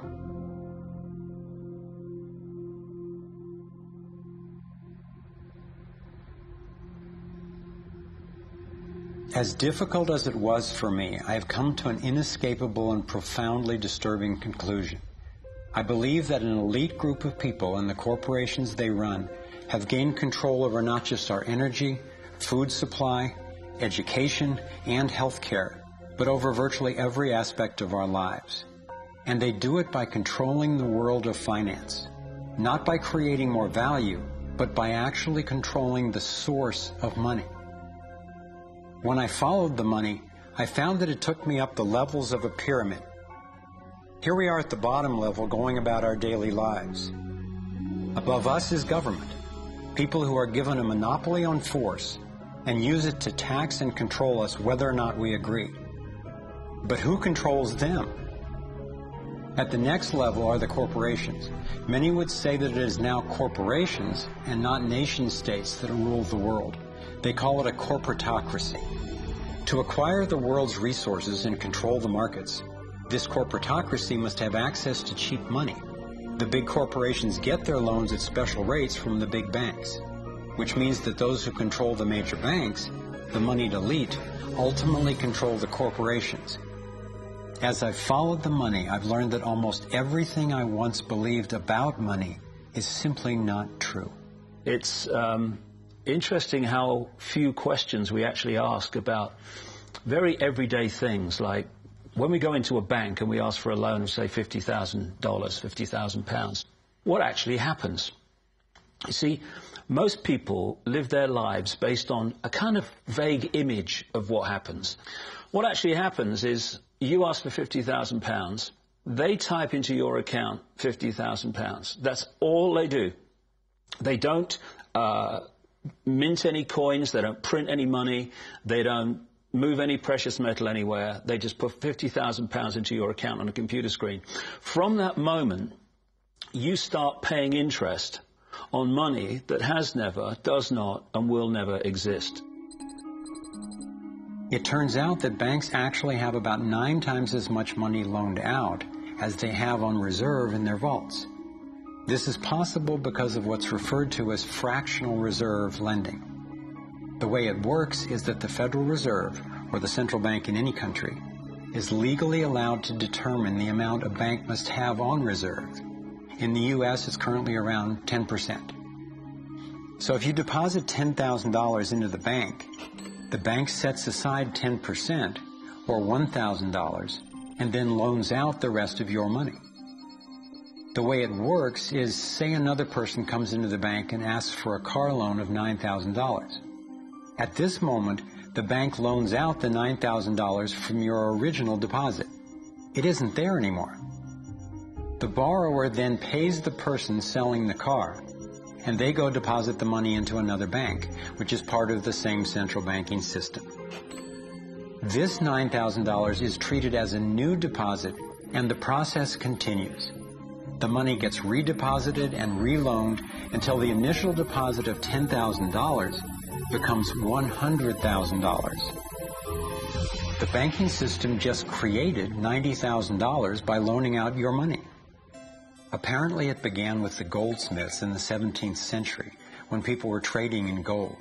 As difficult as it was for me, I have come to an inescapable and profoundly disturbing conclusion. I believe that an elite group of people and the corporations they run have gained control over not just our energy, food supply, education, and health care, but over virtually every aspect of our lives. And they do it by controlling the world of finance, not by creating more value, but by actually controlling the source of money. When I followed the money, I found that it took me up the levels of a pyramid. Here we are at the bottom level going about our daily lives. Above us is government, people who are given a monopoly on force and use it to tax and control us whether or not we agree. But who controls them? At the next level are the corporations. Many would say that it is now corporations and not nation-states that rule the world. They call it a corporatocracy. To acquire the world's resources and control the markets, this corporatocracy must have access to cheap money. The big corporations get their loans at special rates from the big banks, which means that those who control the major banks, the moneyed elite, ultimately control the corporations. As I've followed the money, I've learned that almost everything I once believed about money is simply not true. It's interesting how few questions we actually ask about very everyday things, like when we go into a bank and we ask for a loan of, say, $50,000, £50,000, what actually happens? You see, most people live their lives based on a kind of vague image of what happens. What actually happens is you ask for £50,000, they type into your account £50,000. That's all they do. They don't mint any coins, they don't print any money, they don't move any precious metal anywhere. They just put £50,000 into your account on a computer screen. From that moment, you start paying interest on money that has never, does not, and will never exist. It turns out that banks actually have about 9 times as much money loaned out as they have on reserve in their vaults. This is possible because of what's referred to as fractional reserve lending. The way it works is that the Federal Reserve, or the central bank in any country, is legally allowed to determine the amount a bank must have on reserve. In the U.S., it's currently around 10%. So if you deposit $10,000 into the bank sets aside 10%, or $1,000, and then loans out the rest of your money. The way it works is, say another person comes into the bank and asks for a car loan of $9,000. At this moment, the bank loans out the $9,000 from your original deposit. It isn't there anymore. The borrower then pays the person selling the car, and they go deposit the money into another bank, which is part of the same central banking system. This $9,000 is treated as a new deposit, and the process continues. The money gets redeposited and reloaned until the initial deposit of $10,000 becomes $100,000. The banking system just created $90,000 by loaning out your money. Apparently it began with the goldsmiths in the 17th century when people were trading in gold.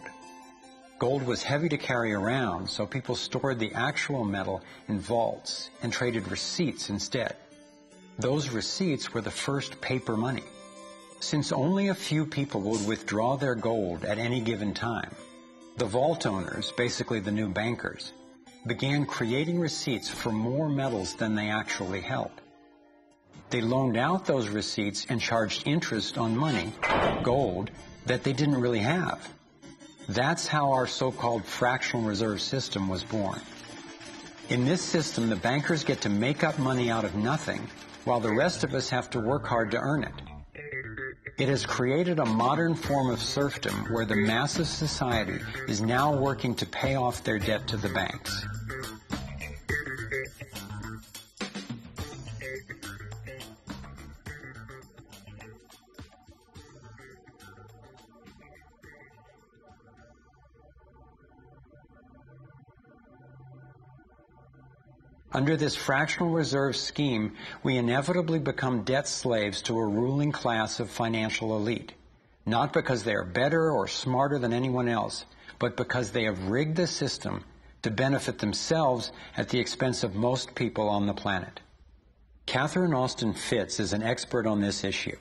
Gold was heavy to carry around, so people stored the actual metal in vaults and traded receipts instead. Those receipts were the first paper money. Since only a few people would withdraw their gold at any given time, the vault owners, basically the new bankers, began creating receipts for more metals than they actually held. They loaned out those receipts and charged interest on money, gold, that they didn't really have. That's how our so-called fractional reserve system was born. In this system, the bankers get to make up money out of nothing, while the rest of us have to work hard to earn it. It has created a modern form of serfdom where the mass of society is now working to pay off their debt to the banks. Under this fractional reserve scheme, we inevitably become debt slaves to a ruling class of financial elite, not because they are better or smarter than anyone else, but because they have rigged the system to benefit themselves at the expense of most people on the planet. Catherine Austin Fitts is an expert on this issue.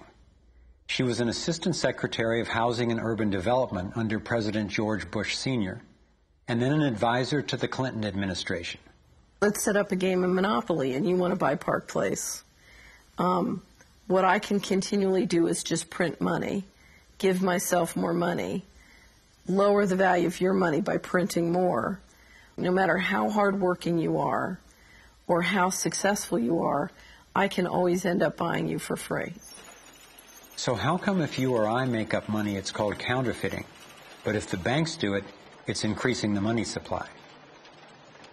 She was an Assistant Secretary of Housing and Urban Development under President George Bush Sr., and then an advisor to the Clinton administration. Let's set up a game of Monopoly and you want to buy Park Place. What I can continually do is just print money, give myself more money, lower the value of your money by printing more. No matter how hardworking you are or how successful you are, I can always end up buying you for free. So how come if you or I make up money, it's called counterfeiting, but if the banks do it, it's increasing the money supply?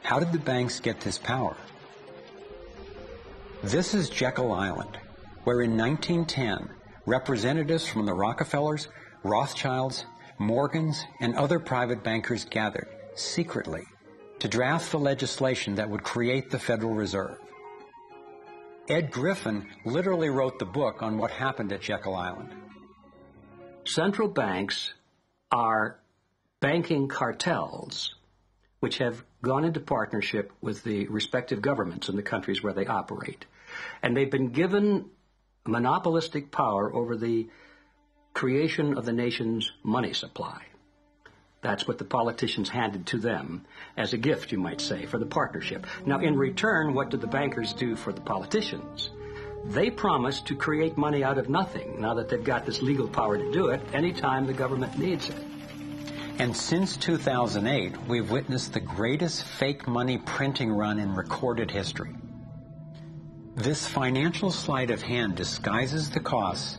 How did the banks get this power? This is Jekyll Island, where in 1910, representatives from the Rockefellers, Rothschilds, Morgans, and other private bankers gathered secretly to draft the legislation that would create the Federal Reserve. Ed Griffin literally wrote the book on what happened at Jekyll Island. Central banks are banking cartels which have gone into partnership with the respective governments in the countries where they operate. And they've been given monopolistic power over the creation of the nation's money supply. That's what the politicians handed to them as a gift, you might say, for the partnership. Now, in return, what do the bankers do for the politicians? They promise to create money out of nothing, now that they've got this legal power to do it, anytime the government needs it. And since 2008, we've witnessed the greatest fake money printing run in recorded history. This financial sleight of hand disguises the costs,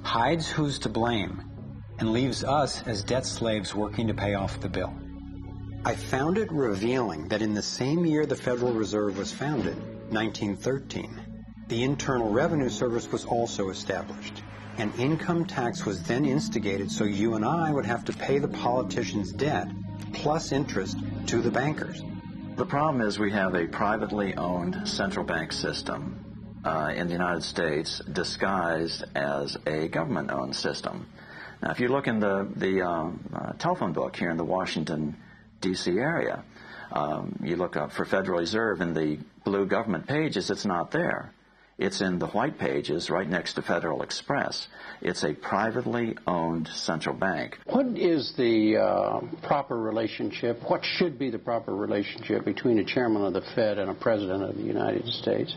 hides who's to blame, and leaves us as debt slaves working to pay off the bill. I found it revealing that in the same year the Federal Reserve was founded, 1913, the Internal Revenue Service was also established. An income tax was then instigated so you and I would have to pay the politicians' debt plus interest to the bankers. The problem is we have a privately owned central bank system in the United States disguised as a government-owned system. Now, if you look in the telephone book here in the Washington, D.C. area, you look up for Federal Reserve in the blue government pages, it's not there. It's in the white pages right next to Federal Express. It's a privately owned central bank. What is the proper relationship, what should be the proper relationship between a chairman of the Fed and a president of the United States?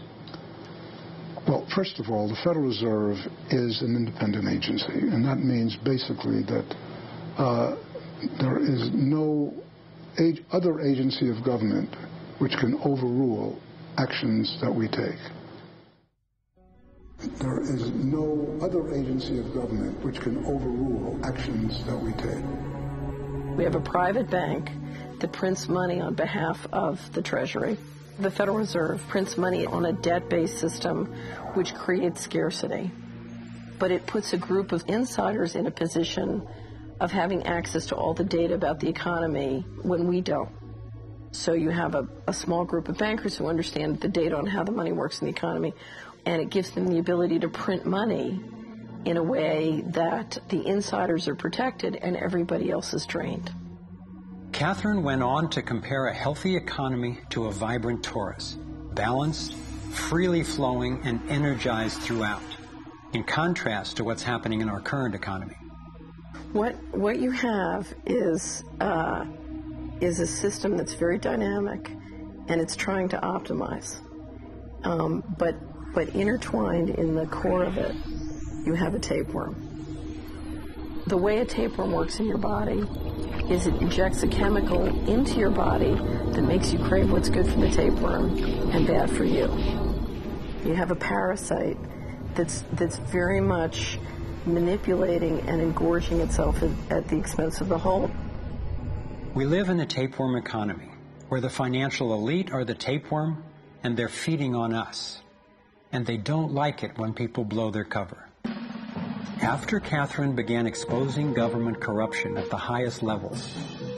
Well, first of all, the Federal Reserve is an independent agency, and that means basically that there is no other agency of government which can overrule actions that we take. There is no other agency of government which can overrule actions that we take. We have a private bank that prints money on behalf of the Treasury. The Federal Reserve prints money on a debt-based system which creates scarcity. But it puts a group of insiders in a position of having access to all the data about the economy when we don't. So you have a small group of bankers who understand the data on how the money works in the economy, and it gives them the ability to print money in a way that the insiders are protected and everybody else is drained. Catherine went on to compare a healthy economy to a vibrant torus, balanced, freely flowing, and energized throughout, in contrast to what's happening in our current economy. What you have is a system that's very dynamic, and it's trying to optimize. But intertwined in the core of it, you have a tapeworm. The way a tapeworm works in your body is it injects a chemical into your body that makes you crave what's good for the tapeworm and bad for you. You have a parasite that's very much manipulating and engorging itself at the expense of the whole. We live in a tapeworm economy where the financial elite are the tapeworm and they're feeding on us. And they don't like it when people blow their cover. After Catherine began exposing government corruption at the highest levels,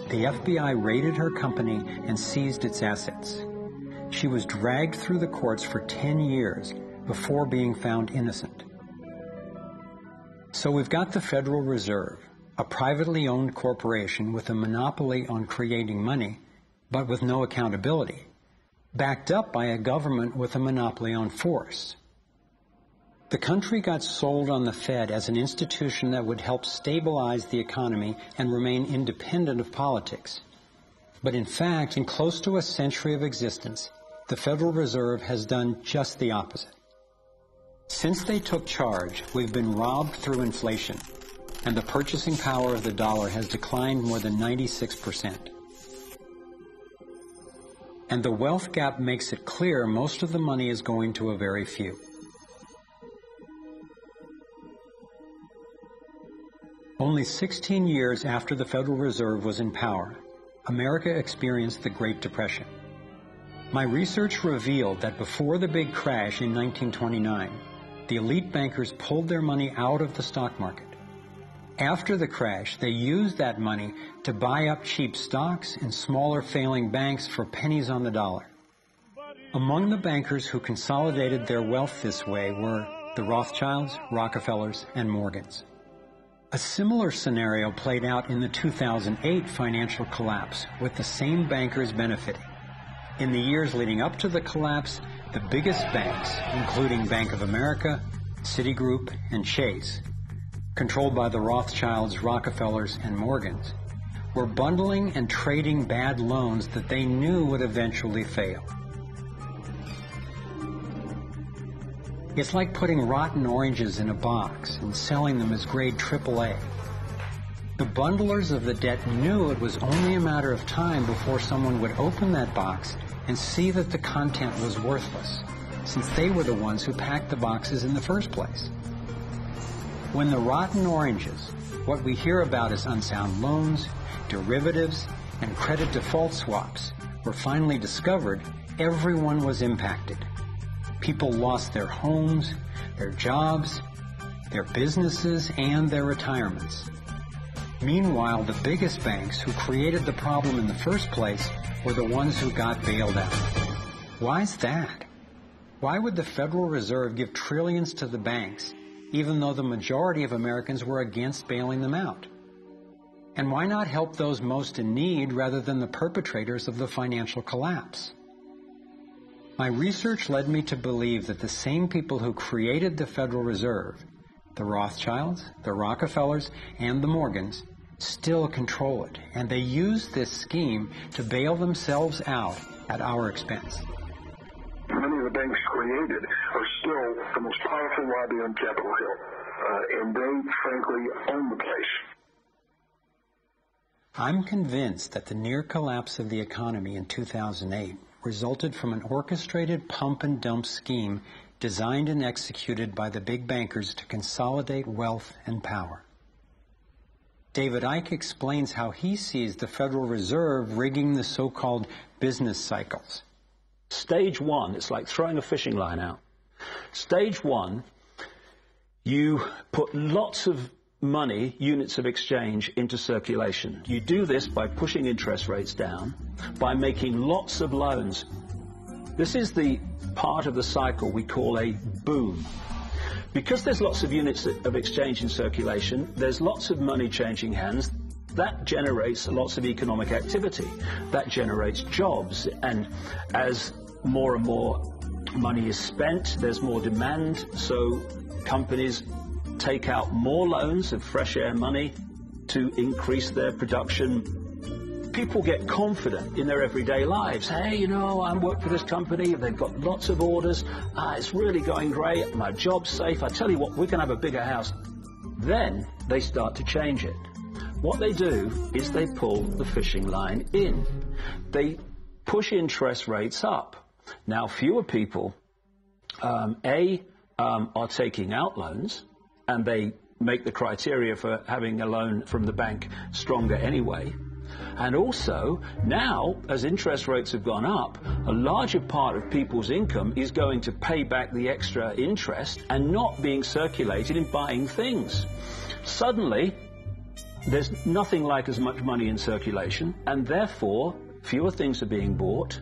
the FBI raided her company and seized its assets. She was dragged through the courts for 10 years before being found innocent. So we've got the Federal Reserve, a privately owned corporation with a monopoly on creating money, but with no accountability, backed up by a government with a monopoly on force. The country got sold on the Fed as an institution that would help stabilize the economy and remain independent of politics. But in fact, in close to a century of existence, the Federal Reserve has done just the opposite. Since they took charge, we've been robbed through inflation, and the purchasing power of the dollar has declined more than 96%. And the wealth gap makes it clear most of the money is going to a very few. Only 16 years after the Federal Reserve was in power, America experienced the Great Depression. My research revealed that before the big crash in 1929, the elite bankers pulled their money out of the stock market. After the crash, they used that money to buy up cheap stocks and smaller failing banks for pennies on the dollar. Among the bankers who consolidated their wealth this way were the Rothschilds, Rockefellers, and Morgans. A similar scenario played out in the 2008 financial collapse, with the same bankers benefiting. In the years leading up to the collapse, the biggest banks, including Bank of America, Citigroup, and Chase, controlled by the Rothschilds, Rockefellers, and Morgans, were bundling and trading bad loans that they knew would eventually fail. It's like putting rotten oranges in a box and selling them as grade AAA. The bundlers of the debt knew it was only a matter of time before someone would open that box and see that the content was worthless, since they were the ones who packed the boxes in the first place. When the rotten oranges, what we hear about as unsound loans, derivatives, and credit default swaps, were finally discovered, everyone was impacted. People lost their homes, their jobs, their businesses, and their retirements. Meanwhile, the biggest banks who created the problem in the first place were the ones who got bailed out. Why's that? Why would the Federal Reserve give trillions to the banks, even though the majority of Americans were against bailing them out? And why not help those most in need rather than the perpetrators of the financial collapse? My research led me to believe that the same people who created the Federal Reserve, the Rothschilds, the Rockefellers, and the Morgans, still control it, and they use this scheme to bail themselves out at our expense. Many of the banks created are still the most powerful lobby on Capitol Hill, and they, frankly, own the place. I'm convinced that the near collapse of the economy in 2008 resulted from an orchestrated pump and dump scheme designed and executed by the big bankers to consolidate wealth and power. David Icke explains how he sees the Federal Reserve rigging the so-called business cycles. Stage one, it's like throwing a fishing line out. Stage one, you put lots of money, units of exchange, into circulation. You do this by pushing interest rates down, by making lots of loans. This is the part of the cycle we call a boom. Because there's lots of units of exchange in circulation, there's lots of money changing hands. That generates lots of economic activity. That generates jobs. And as more and more money is spent, there's more demand, so companies take out more loans of fresh air money to increase their production. People get confident in their everyday lives. Hey, you know, I work for this company, they've got lots of orders, it's really going great, my job's safe, I tell you what, we can have a bigger house. Then they start to change it. What they do is they pull the fishing line in. They push interest rates up. Now, fewer people, are taking out loans, and they make the criteria for having a loan from the bank stronger anyway. And also, now, as interest rates have gone up, a larger part of people's income is going to pay back the extra interest and not being circulated in buying things. Suddenly, there's nothing like as much money in circulation, and therefore, fewer things are being bought.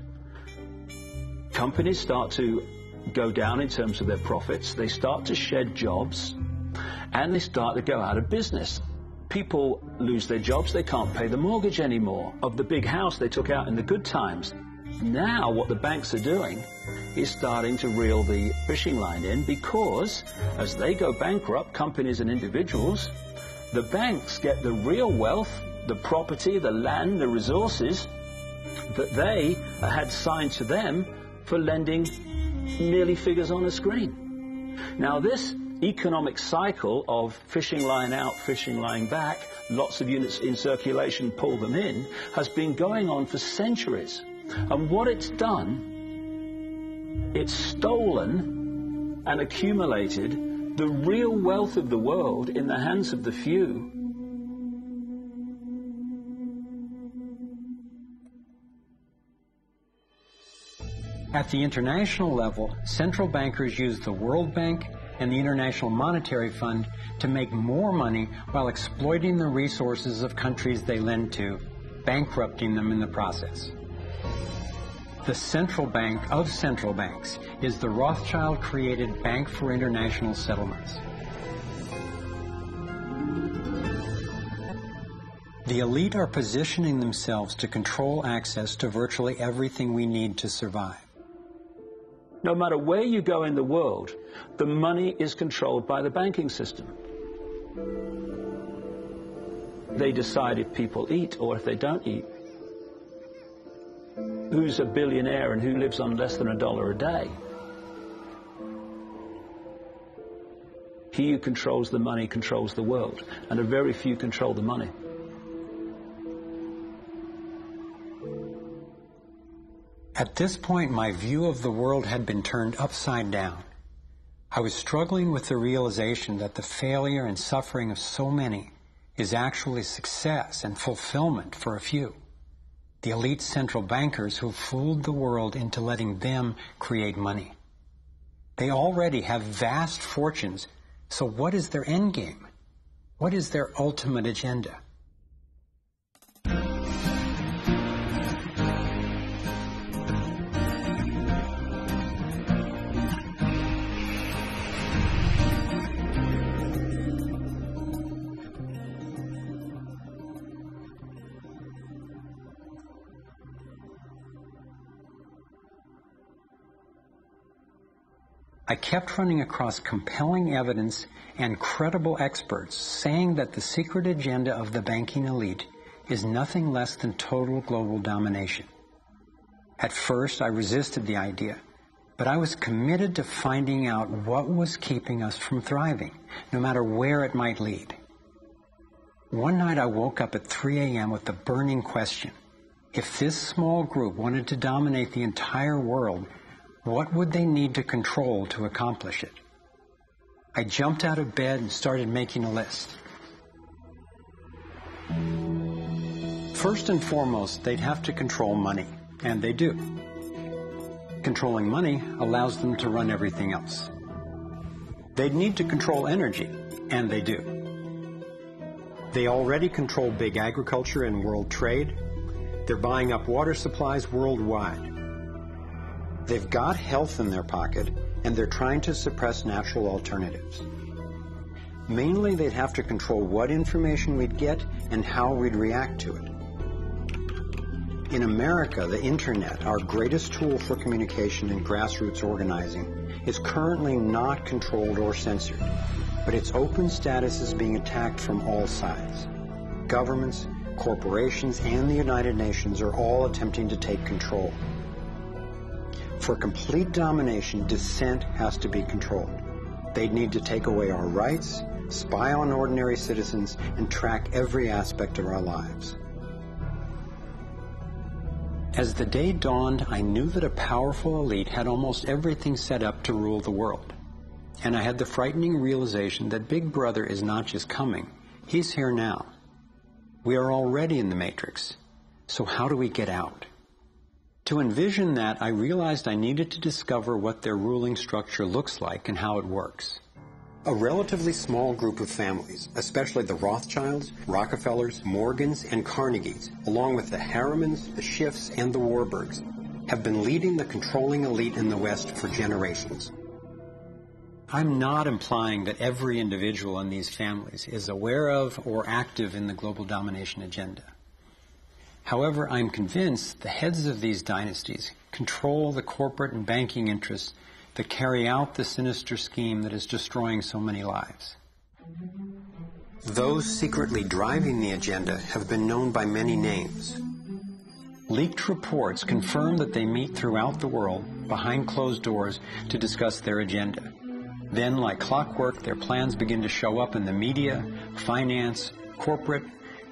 Companies start to go down in terms of their profits. They start to shed jobs, and they start to go out of business. People lose their jobs. They can't pay the mortgage anymore of the big house they took out in the good times. Now what the banks are doing is starting to reel the fishing line in, because as they go bankrupt, companies and individuals, the banks get the real wealth, the property, the land, the resources that they had signed to them for lending merely figures on a screen. Now this economic cycle of fishing line out, fishing line back, lots of units in circulation, pull them in, has been going on for centuries. And what it's done, it's stolen and accumulated the real wealth of the world in the hands of the few. At the international level, central bankers use the World Bank and the International Monetary Fund to make more money while exploiting the resources of countries they lend to, bankrupting them in the process. The central bank of central banks is the Rothschild-created Bank for International Settlements. The elite are positioning themselves to control access to virtually everything we need to survive. No matter where you go in the world, the money is controlled by the banking system. They decide if people eat or if they don't eat. Who's a billionaire and who lives on less than $1 a day? He who controls the money controls the world, and a very few control the money. At this point, my view of the world had been turned upside down. I was struggling with the realization that the failure and suffering of so many is actually success and fulfillment for a few. The elite central bankers who fooled the world into letting them create money. They already have vast fortunes, so what is their end game? What is their ultimate agenda? I kept running across compelling evidence and credible experts saying that the secret agenda of the banking elite is nothing less than total global domination. At first, I resisted the idea, but I was committed to finding out what was keeping us from thriving, no matter where it might lead. One night I woke up at 3 a.m. with the burning question, If this small group wanted to dominate the entire world, what would they need to control to accomplish it? I jumped out of bed and started making a list. First and foremost, they'd have to control money, and they do. Controlling money allows them to run everything else. They'd need to control energy, and they do. They already control big agriculture and world trade. They're buying up water supplies worldwide. They've got health in their pocket, and they're trying to suppress natural alternatives. Mainly, they'd have to control what information we'd get and how we'd react to it. In America, the internet, our greatest tool for communication and grassroots organizing, is currently not controlled or censored, but its open status is being attacked from all sides. Governments, corporations, and the United Nations are all attempting to take control. For complete domination, dissent has to be controlled. They'd need to take away our rights, spy on ordinary citizens, and track every aspect of our lives. As the day dawned, I knew that a powerful elite had almost everything set up to rule the world. And I had the frightening realization that Big Brother is not just coming, he's here now. We are already in the Matrix. So how do we get out? To envision that, I realized I needed to discover what their ruling structure looks like and how it works. A relatively small group of families, especially the Rothschilds, Rockefellers, Morgans, and Carnegies, along with the Harrimans, the Schiffs, and the Warburgs, have been leading the controlling elite in the West for generations. I'm not implying that every individual in these families is aware of or active in the global domination agenda. However, I'm convinced the heads of these dynasties control the corporate and banking interests that carry out the sinister scheme that is destroying so many lives. Those secretly driving the agenda have been known by many names. Leaked reports confirm that they meet throughout the world, behind closed doors, to discuss their agenda. Then, like clockwork, their plans begin to show up in the media, finance, corporate,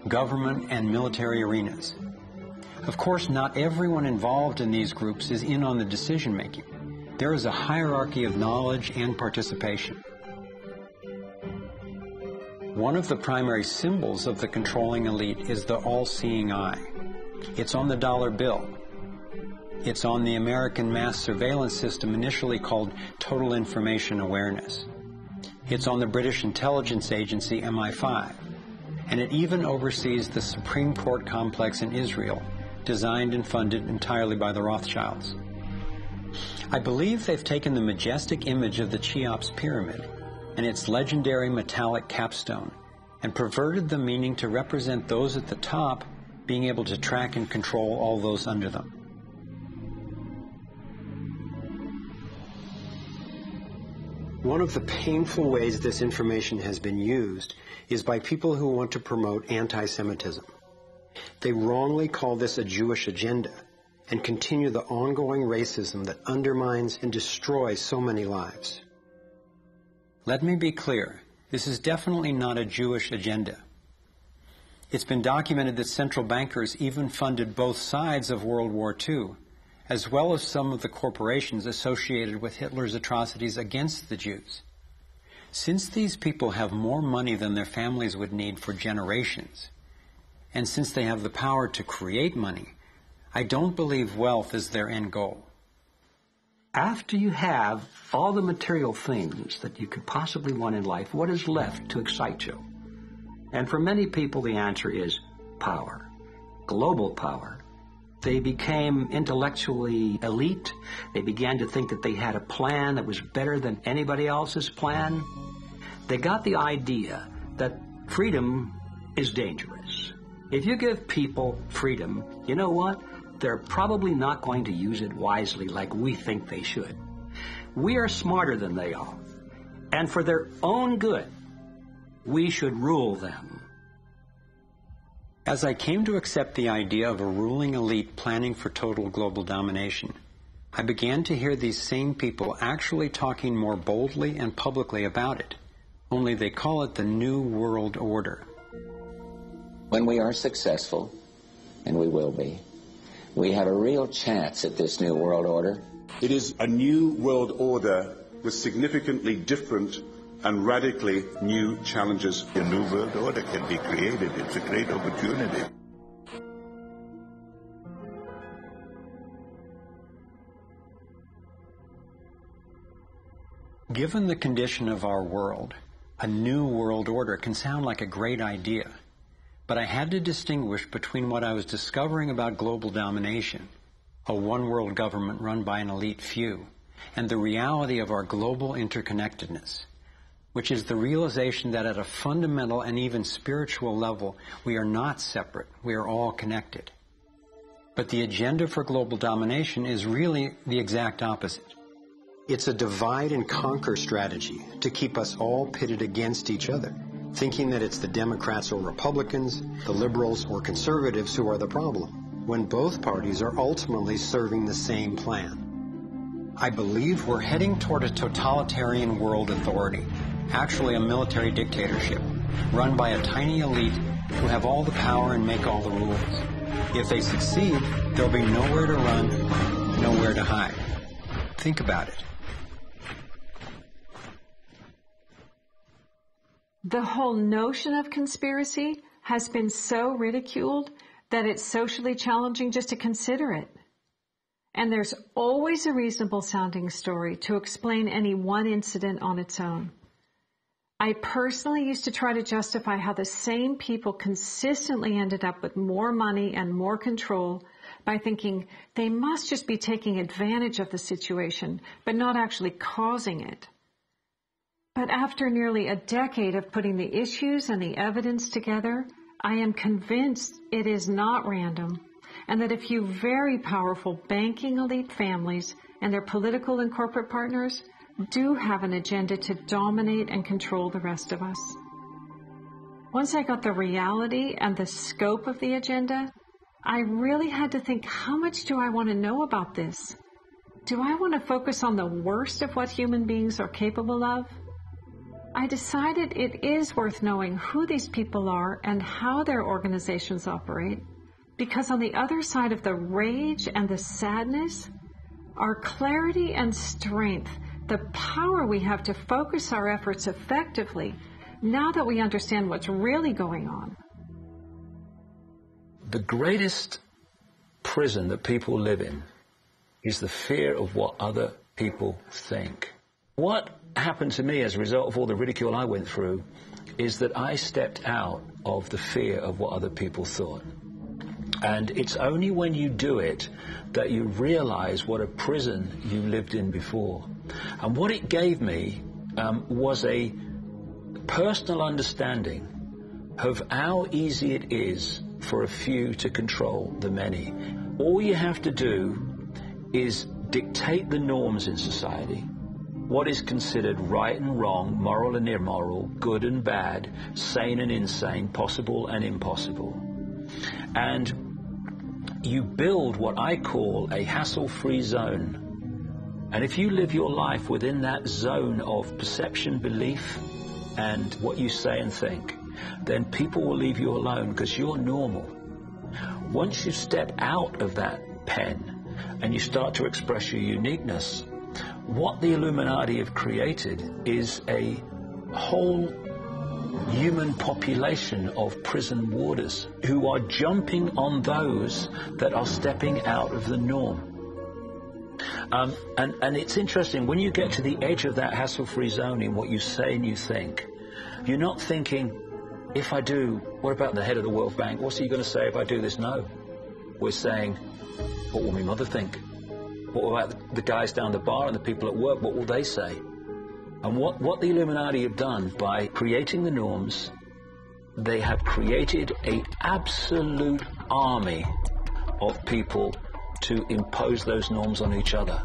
government, and military arenas. Of course, not everyone involved in these groups is in on the decision-making. There is a hierarchy of knowledge and participation. One of the primary symbols of the controlling elite is the all-seeing eye. It's on the dollar bill. It's on the American mass surveillance system initially called Total Information Awareness. It's on the British intelligence agency MI5. And it even oversees the Supreme Court complex in Israel, designed and funded entirely by the Rothschilds. I believe they've taken the majestic image of the Cheops pyramid and its legendary metallic capstone and perverted the meaning to represent those at the top being able to track and control all those under them. One of the painful ways this information has been used is by people who want to promote anti-Semitism. They wrongly call this a Jewish agenda and continue the ongoing racism that undermines and destroys so many lives. Let me be clear, this is definitely not a Jewish agenda. It's been documented that central bankers even funded both sides of World War II, as well as some of the corporations associated with Hitler's atrocities against the Jews. Since these people have more money than their families would need for generations, and since they have the power to create money, I don't believe wealth is their end goal. After you have all the material things that you could possibly want in life, what is left to excite you? And for many people, the answer is power, global power. They became intellectually elite. They began to think that they had a plan that was better than anybody else's plan. They got the idea that freedom is dangerous. If you give people freedom, you know what? They're probably not going to use it wisely like we think they should. We are smarter than they are. And for their own good, we should rule them. As I came to accept the idea of a ruling elite planning for total global domination, I began to hear these same people actually talking more boldly and publicly about it, only they call it the New World Order. When we are successful, and we will be, We have a real chance at this new world order. It is a new world order with significantly different and radically new challenges. A new world order can be created. It's a great opportunity. Given the condition of our world, a new world order can sound like a great idea, but I had to distinguish between what I was discovering about global domination, a one-world government run by an elite few, and the reality of our global interconnectedness, which is the realization that at a fundamental and even spiritual level, we are not separate, we are all connected. But the agenda for global domination is really the exact opposite. It's a divide and conquer strategy to keep us all pitted against each other, thinking that it's the Democrats or Republicans, the liberals or conservatives who are the problem, when both parties are ultimately serving the same plan. I believe we're heading toward a totalitarian world authority, actually a military dictatorship, run by a tiny elite who have all the power and make all the rules. If they succeed, there'll be nowhere to run, nowhere to hide. Think about it. The whole notion of conspiracy has been so ridiculed that it's socially challenging just to consider it. And there's always a reasonable sounding story to explain any one incident on its own. I personally used to try to justify how the same people consistently ended up with more money and more control by thinking they must just be taking advantage of the situation, but not actually causing it. But after nearly a decade of putting the issues and the evidence together, I am convinced it is not random, and that a few very powerful banking elite families and their political and corporate partners do have an agenda to dominate and control the rest of us. Once I got the reality and the scope of the agenda, I really had to think, how much do I want to know about this? Do I want to focus on the worst of what human beings are capable of? I decided it is worth knowing who these people are and how their organizations operate, because on the other side of the rage and the sadness are clarity and strength, the power we have to focus our efforts effectively now that we understand what's really going on. The greatest prison that people live in is the fear of what other people think. What happened to me as a result of all the ridicule I went through is that I stepped out of the fear of what other people thought. And it's only when you do it that you realize what a prison you lived in before. And what it gave me was a personal understanding of how easy it is for a few to control the many. All you have to do is dictate the norms in society. What is considered right and wrong, moral and immoral, good and bad, sane and insane, possible and impossible. And you build what I call a hassle-free zone. And if you live your life within that zone of perception, belief, and what you say and think, then people will leave you alone because you're normal. Once you step out of that pen and you start to express your uniqueness, what the Illuminati have created is a whole human population of prison warders who are jumping on those that are stepping out of the norm. And it's interesting, when you get to the edge of that hassle-free zone in what you say and you think, you're not thinking, if I do, what about the head of the World Bank? What's he going to say if I do this? No. We're saying, what will my mother think? What about the guys down the bar and the people at work? What will they say? And what the Illuminati have done by creating the norms, they have created an absolute army of people to impose those norms on each other.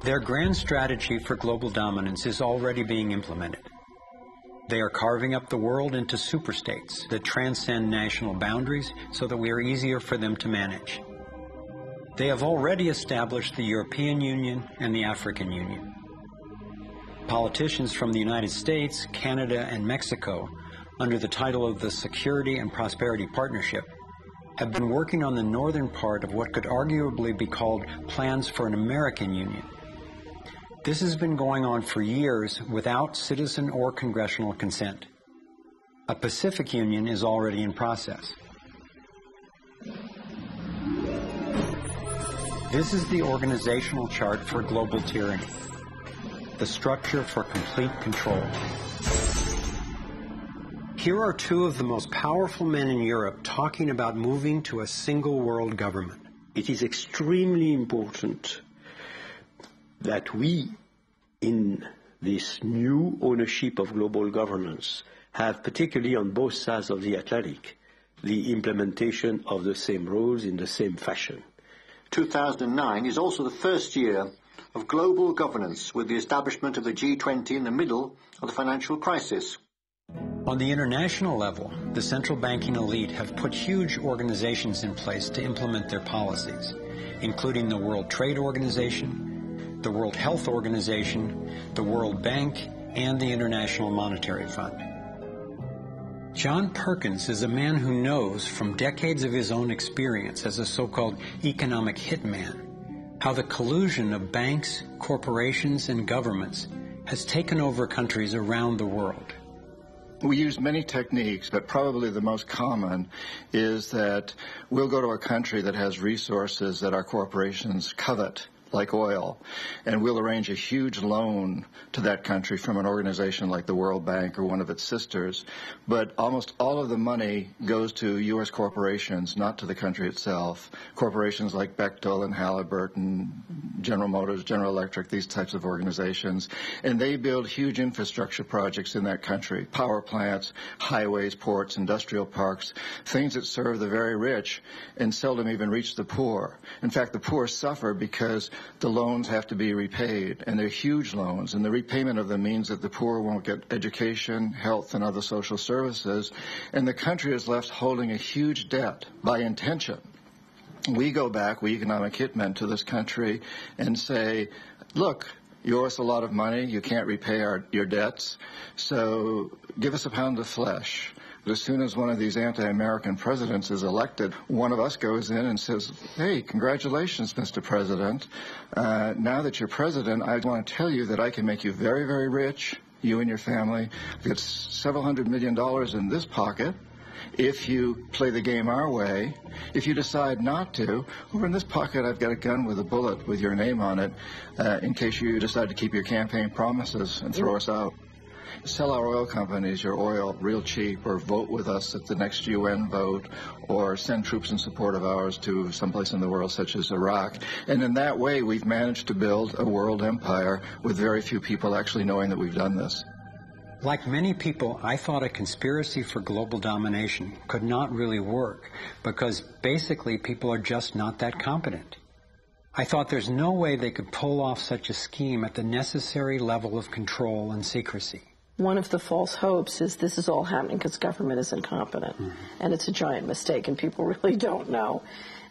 Their grand strategy for global dominance is already being implemented. They are carving up the world into superstates that transcend national boundaries so that we are easier for them to manage. They have already established the European Union and the African Union. Politicians from the United States, Canada, and Mexico, under the title of the Security and Prosperity Partnership, have been working on the northern part of what could arguably be called plans for an American Union. This has been going on for years without citizen or congressional consent. A Pacific Union is already in process. This is the organizational chart for global tyranny, the structure for complete control. Here are two of the most powerful men in Europe talking about moving to a single world government. It is extremely important that we, in this new ownership of global governance, have, particularly on both sides of the Atlantic, the implementation of the same rules in the same fashion. 2009 is also the first year of global governance, with the establishment of the G20 in the middle of the financial crisis. On the international level, the central banking elite have put huge organizations in place to implement their policies, including the World Trade Organization, the World Health Organization, the World Bank, and the International Monetary Fund. John Perkins is a man who knows from decades of his own experience as a so-called economic hitman how the collusion of banks, corporations, and governments has taken over countries around the world. We use many techniques, but probably the most common is that we'll go to a country that has resources that our corporations covet, like oil, and we'll arrange a huge loan to that country from an organization like the World Bank or one of its sisters, but almost all of the money goes to U.S. corporations, not to the country itself. Corporations like Bechtel and Halliburton, General Motors, General Electric, these types of organizations, and they build huge infrastructure projects in that country, power plants, highways, ports, industrial parks, things that serve the very rich and seldom even reach the poor. In fact, the poor suffer because the loans have to be repaid, and they're huge loans, and the repayment of them means that the poor won't get education, health, and other social services, and the country is left holding a huge debt by intention. We go back, we economic hitmen, to this country and say, look, you owe us a lot of money, you can't repay your debts, so give us a pound of flesh. But as soon as one of these anti-American presidents is elected, one of us goes in and says, hey, congratulations, Mr. President. Now that you're president, I want to tell you that I can make you very, very rich, you and your family. I've got several $100 million in this pocket. If you play the game our way, if you decide not to, over in this pocket I've got a gun with a bullet with your name on it in case you decide to keep your campaign promises and throw us out. Sell our oil companies your oil real cheap, or vote with us at the next UN vote, or send troops in support of ours to someplace in the world such as Iraq. And in that way we've managed to build a world empire with very few people actually knowing that we've done this. Like many people, I thought a conspiracy for global domination could not really work because basically people are just not that competent. I thought there's no way they could pull off such a scheme at the necessary level of control and secrecy. One of the false hopes is this is all happening because government is incompetent, and it's a giant mistake, and people really don't know.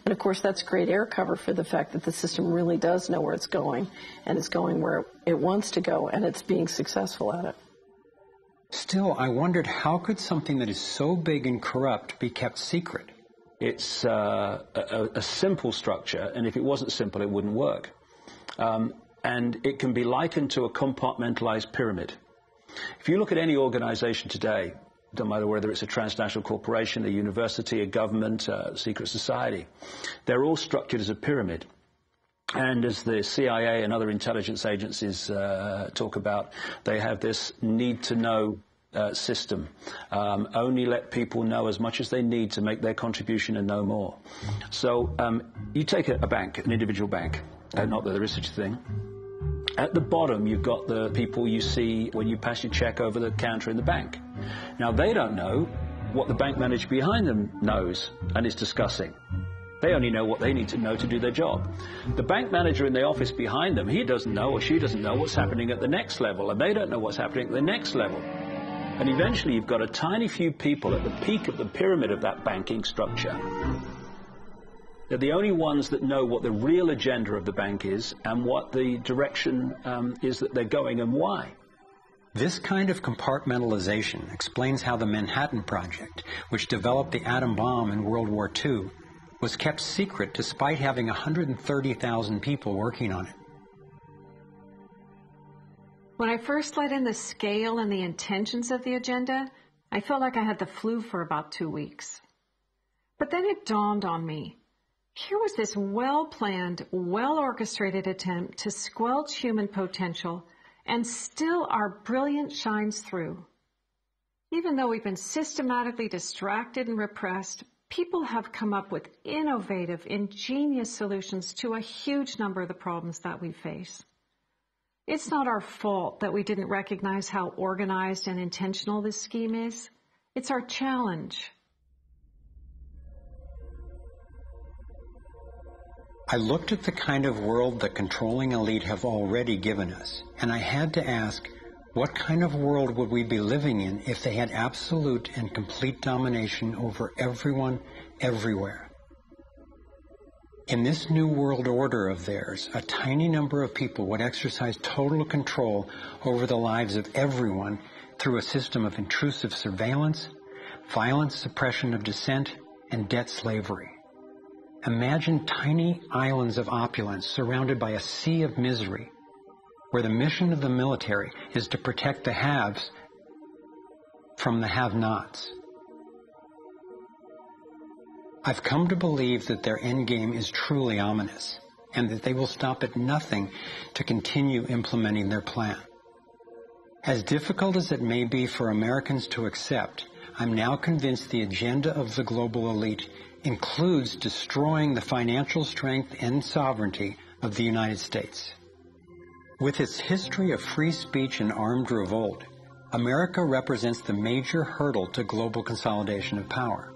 And of course, that's great air cover for the fact that the system really does know where it's going, and it's going where it wants to go, and it's being successful at it. Still, I wondered how could something that is so big and corrupt be kept secret? It's a simple structure, and if it wasn't simple, it wouldn't work. And it can be likened to a compartmentalized pyramid. If you look at any organization today, don't matter whether it's a transnational corporation, a university, a government, a secret society, they're all structured as a pyramid. And as the CIA and other intelligence agencies talk about, they have this need-to-know system. Only let people know as much as they need to make their contribution and no more. So you take a bank, an individual bank, not that there is such a thing. At the bottom, you've got the people you see when you pass your check over the counter in the bank. Now, they don't know what the bank manager behind them knows and is discussing. They only know what they need to know to do their job. The bank manager in the office behind them, he doesn't know or she doesn't know what's happening at the next level, and they don't know what's happening at the next level. And eventually, you've got a tiny few people at the peak of the pyramid of that banking structure. They're the only ones that know what the real agenda of the bank is and what the direction is that they're going and why. This kind of compartmentalization explains how the Manhattan Project, which developed the atom bomb in World War II, was kept secret despite having 130,000 people working on it. When I first let in the scale and the intentions of the agenda, I felt like I had the flu for about 2 weeks. But then it dawned on me. Here was this well-planned, well-orchestrated attempt to squelch human potential, and still our brilliance shines through. Even though we've been systematically distracted and repressed, people have come up with innovative, ingenious solutions to a huge number of the problems that we face. It's not our fault that we didn't recognize how organized and intentional this scheme is. It's our challenge. I looked at the kind of world the controlling elite have already given us, and I had to ask, what kind of world would we be living in if they had absolute and complete domination over everyone, everywhere? In this new world order of theirs, a tiny number of people would exercise total control over the lives of everyone through a system of intrusive surveillance, violent suppression of dissent, and debt slavery. Imagine tiny islands of opulence surrounded by a sea of misery, where the mission of the military is to protect the haves from the have-nots. I've come to believe that their endgame is truly ominous, and that they will stop at nothing to continue implementing their plan. As difficult as it may be for Americans to accept, I'm now convinced the agenda of the global elite includes destroying the financial strength and sovereignty of the United States. With its history of free speech and armed revolt, America represents the major hurdle to global consolidation of power.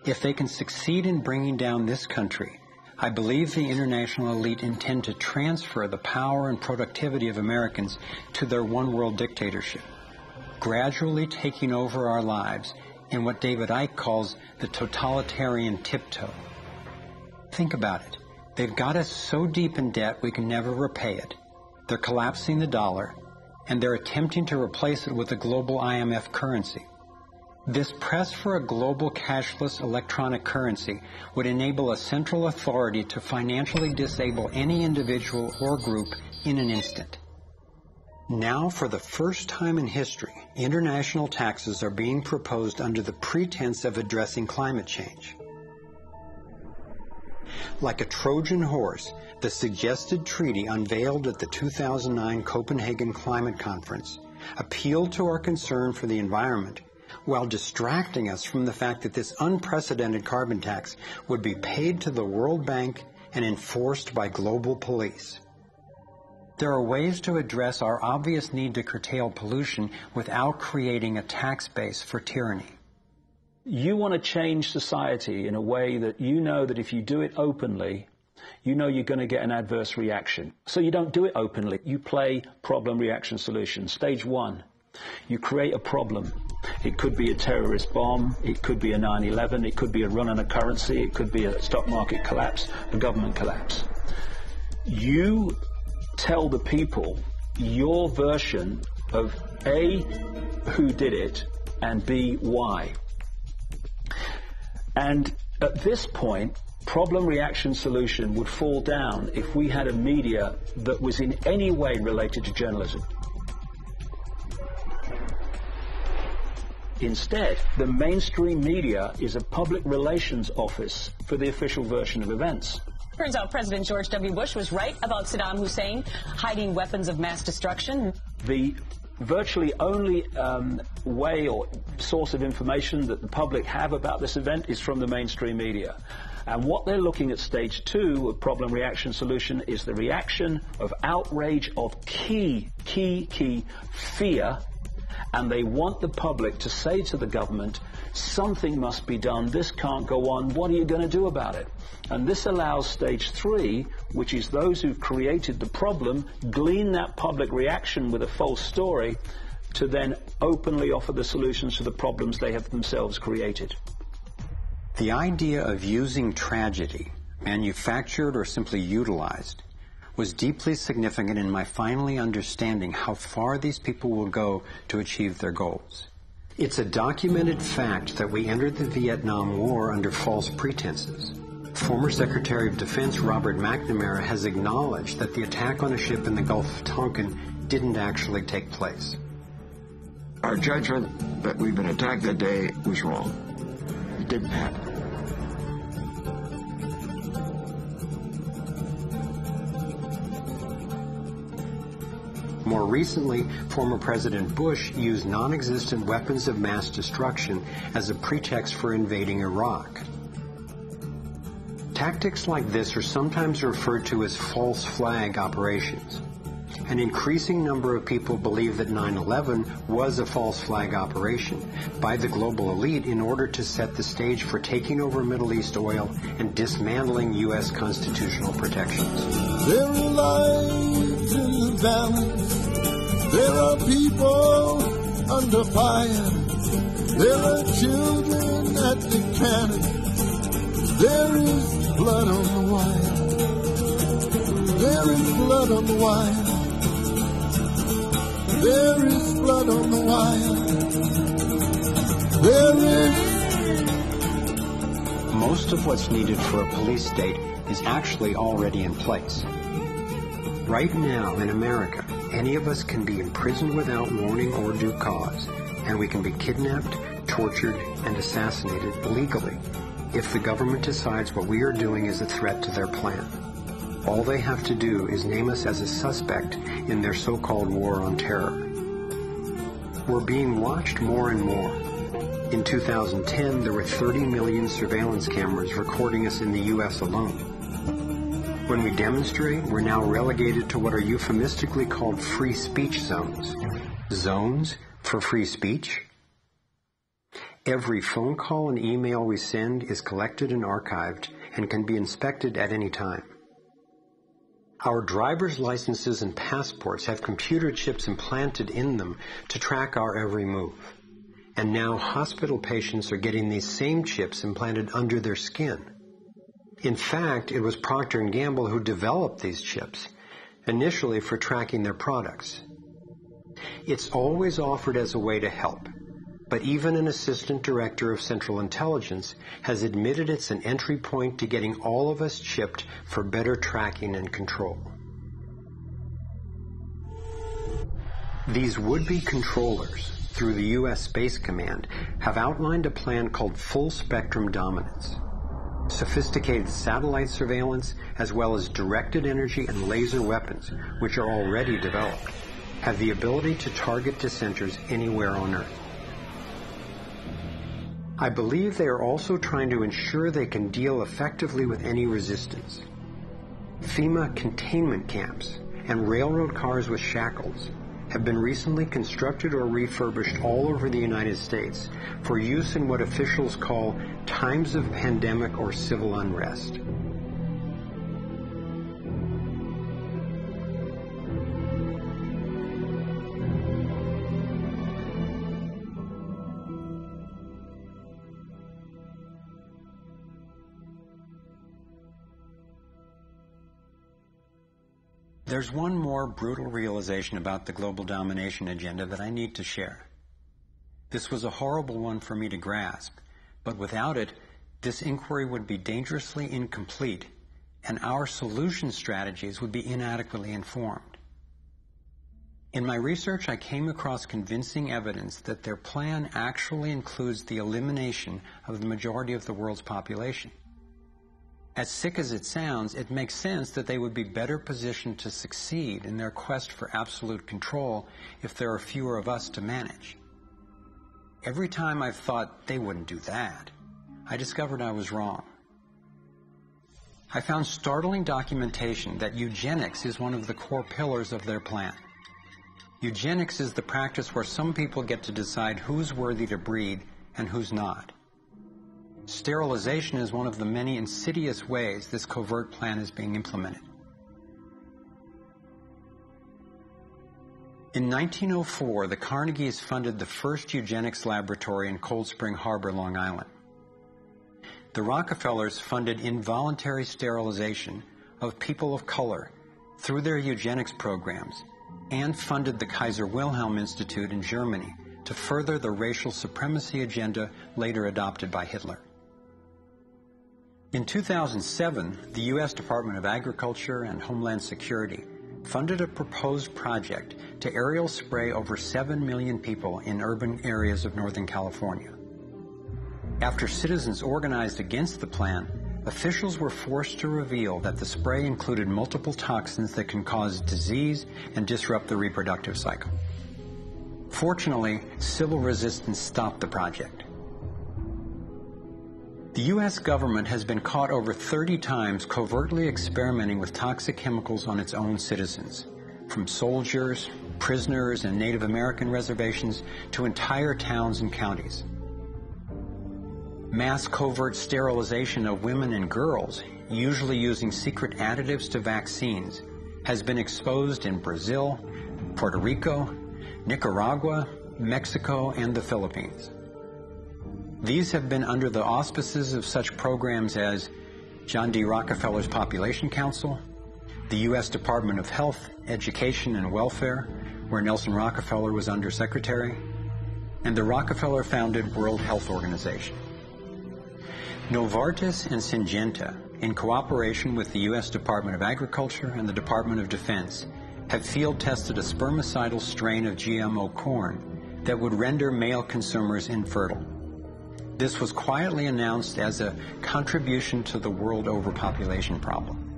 If they can succeed in bringing down this country, I believe the international elite intend to transfer the power and productivity of Americans to their one-world dictatorship, gradually taking over our lives in what David Icke calls the totalitarian tiptoe. Think about it. They've got us so deep in debt we can never repay it. They're collapsing the dollar, and they're attempting to replace it with a global IMF currency. This press for a global cashless electronic currency would enable a central authority to financially disable any individual or group in an instant. Now, for the first time in history, international taxes are being proposed under the pretense of addressing climate change. Like a Trojan horse, the suggested treaty unveiled at the 2009 Copenhagen Climate Conference appealed to our concern for the environment while distracting us from the fact that this unprecedented carbon tax would be paid to the World Bank and enforced by global police. There are ways to address our obvious need to curtail pollution without creating a tax base for tyranny. You want to change society in a way that you know that if you do it openly, you know you're going to get an adverse reaction. So you don't do it openly. You play problem, reaction, solution. Stage one, you create a problem. It could be a terrorist bomb. It could be a 9/11. It could be a run on a currency. It could be a stock market collapse, a government collapse. You tell the people your version of A, who did it, and B, why. And at this point, problem, reaction, solution would fall down if we had a media that was in any way related to journalism. Instead, the mainstream media is a public relations office for the official version of events. Turns out President George W. Bush was right about Saddam Hussein hiding weapons of mass destruction. The virtually only way or source of information that the public have about this event is from the mainstream media. And what they're looking at stage two of problem, reaction, solution is the reaction of outrage, of key fear. And they want the public to say to the government, something must be done, this can't go on, what are you going to do about it? And this allows stage three, which is those who've created the problem, glean that public reaction with a false story, to then openly offer the solutions to the problems they have themselves created. The idea of using tragedy, manufactured or simply utilized, was deeply significant in my finally understanding how far these people will go to achieve their goals. It's a documented fact that we entered the Vietnam War under false pretenses. Former Secretary of Defense Robert McNamara has acknowledged that the attack on a ship in the Gulf of Tonkin didn't actually take place. Our judgment that we've been attacked that day was wrong. It didn't happen. More recently, former President Bush used non-existent weapons of mass destruction as a pretext for invading Iraq. Tactics like this are sometimes referred to as false flag operations. An increasing number of people believe that 9/11 was a false flag operation by the global elite in order to set the stage for taking over Middle East oil and dismantling U.S. constitutional protections. There are lives in the valleys. There are people under fire. There are children at the cannon. There is blood on the wire. There is blood on the wire. There is blood on the wire. There is... Most of what's needed for a police state is actually already in place. Right now in America, any of us can be imprisoned without warning or due cause, and we can be kidnapped, tortured, and assassinated legally if the government decides what we are doing is a threat to their plan. All they have to do is name us as a suspect in their so-called war on terror. We're being watched more and more. In 2010, there were 30 million surveillance cameras recording us in the U.S. alone. When we demonstrate, we're now relegated to what are euphemistically called free speech zones. Zones for free speech? Every phone call and email we send is collected and archived and can be inspected at any time. Our driver's licenses and passports have computer chips implanted in them to track our every move. And now hospital patients are getting these same chips implanted under their skin. In fact, it was Procter & Gamble who developed these chips, initially for tracking their products. It's always offered as a way to help, but even an assistant director of Central Intelligence has admitted it's an entry point to getting all of us chipped for better tracking and control. These would-be controllers, through the U.S. Space Command, have outlined a plan called full spectrum dominance. Sophisticated satellite surveillance, as well as directed energy and laser weapons, which are already developed, have the ability to target dissenters anywhere on Earth. I believe they are also trying to ensure they can deal effectively with any resistance. FEMA containment camps and railroad cars with shackles have been recently constructed or refurbished all over the United States for use in what officials call times of pandemic or civil unrest. There's one more brutal realization about the global domination agenda that I need to share. This was a horrible one for me to grasp, but without it, this inquiry would be dangerously incomplete, and our solution strategies would be inadequately informed. In my research, I came across convincing evidence that their plan actually includes the elimination of the majority of the world's population. As sick as it sounds, it makes sense that they would be better positioned to succeed in their quest for absolute control if there are fewer of us to manage. Every time I've thought they wouldn't do that, I discovered I was wrong. I found startling documentation that eugenics is one of the core pillars of their plan. Eugenics is the practice where some people get to decide who's worthy to breed and who's not. Sterilization is one of the many insidious ways this covert plan is being implemented. In 1904, the Carnegies funded the first eugenics laboratory in Cold Spring Harbor, Long Island. The Rockefellers funded involuntary sterilization of people of color through their eugenics programs, and funded the Kaiser Wilhelm Institute in Germany to further the racial supremacy agenda later adopted by Hitler. In 2007, the U.S. Department of Agriculture and Homeland Security funded a proposed project to aerial spray over 7 million people in urban areas of Northern California. After citizens organized against the plan, officials were forced to reveal that the spray included multiple toxins that can cause disease and disrupt the reproductive cycle. Fortunately, civil resistance stopped the project. The U.S. government has been caught over 30 times covertly experimenting with toxic chemicals on its own citizens, from soldiers, prisoners, and Native American reservations to entire towns and counties. Mass covert sterilization of women and girls, usually using secret additives to vaccines, has been exposed in Brazil, Puerto Rico, Nicaragua, Mexico, and the Philippines. These have been under the auspices of such programs as John D. Rockefeller's Population Council, the U.S. Department of Health, Education, and Welfare, where Nelson Rockefeller was undersecretary, and the Rockefeller-founded World Health Organization. Novartis and Syngenta, in cooperation with the U.S. Department of Agriculture and the Department of Defense, have field-tested a spermicidal strain of GMO corn that would render male consumers infertile. This was quietly announced as a contribution to the world overpopulation problem.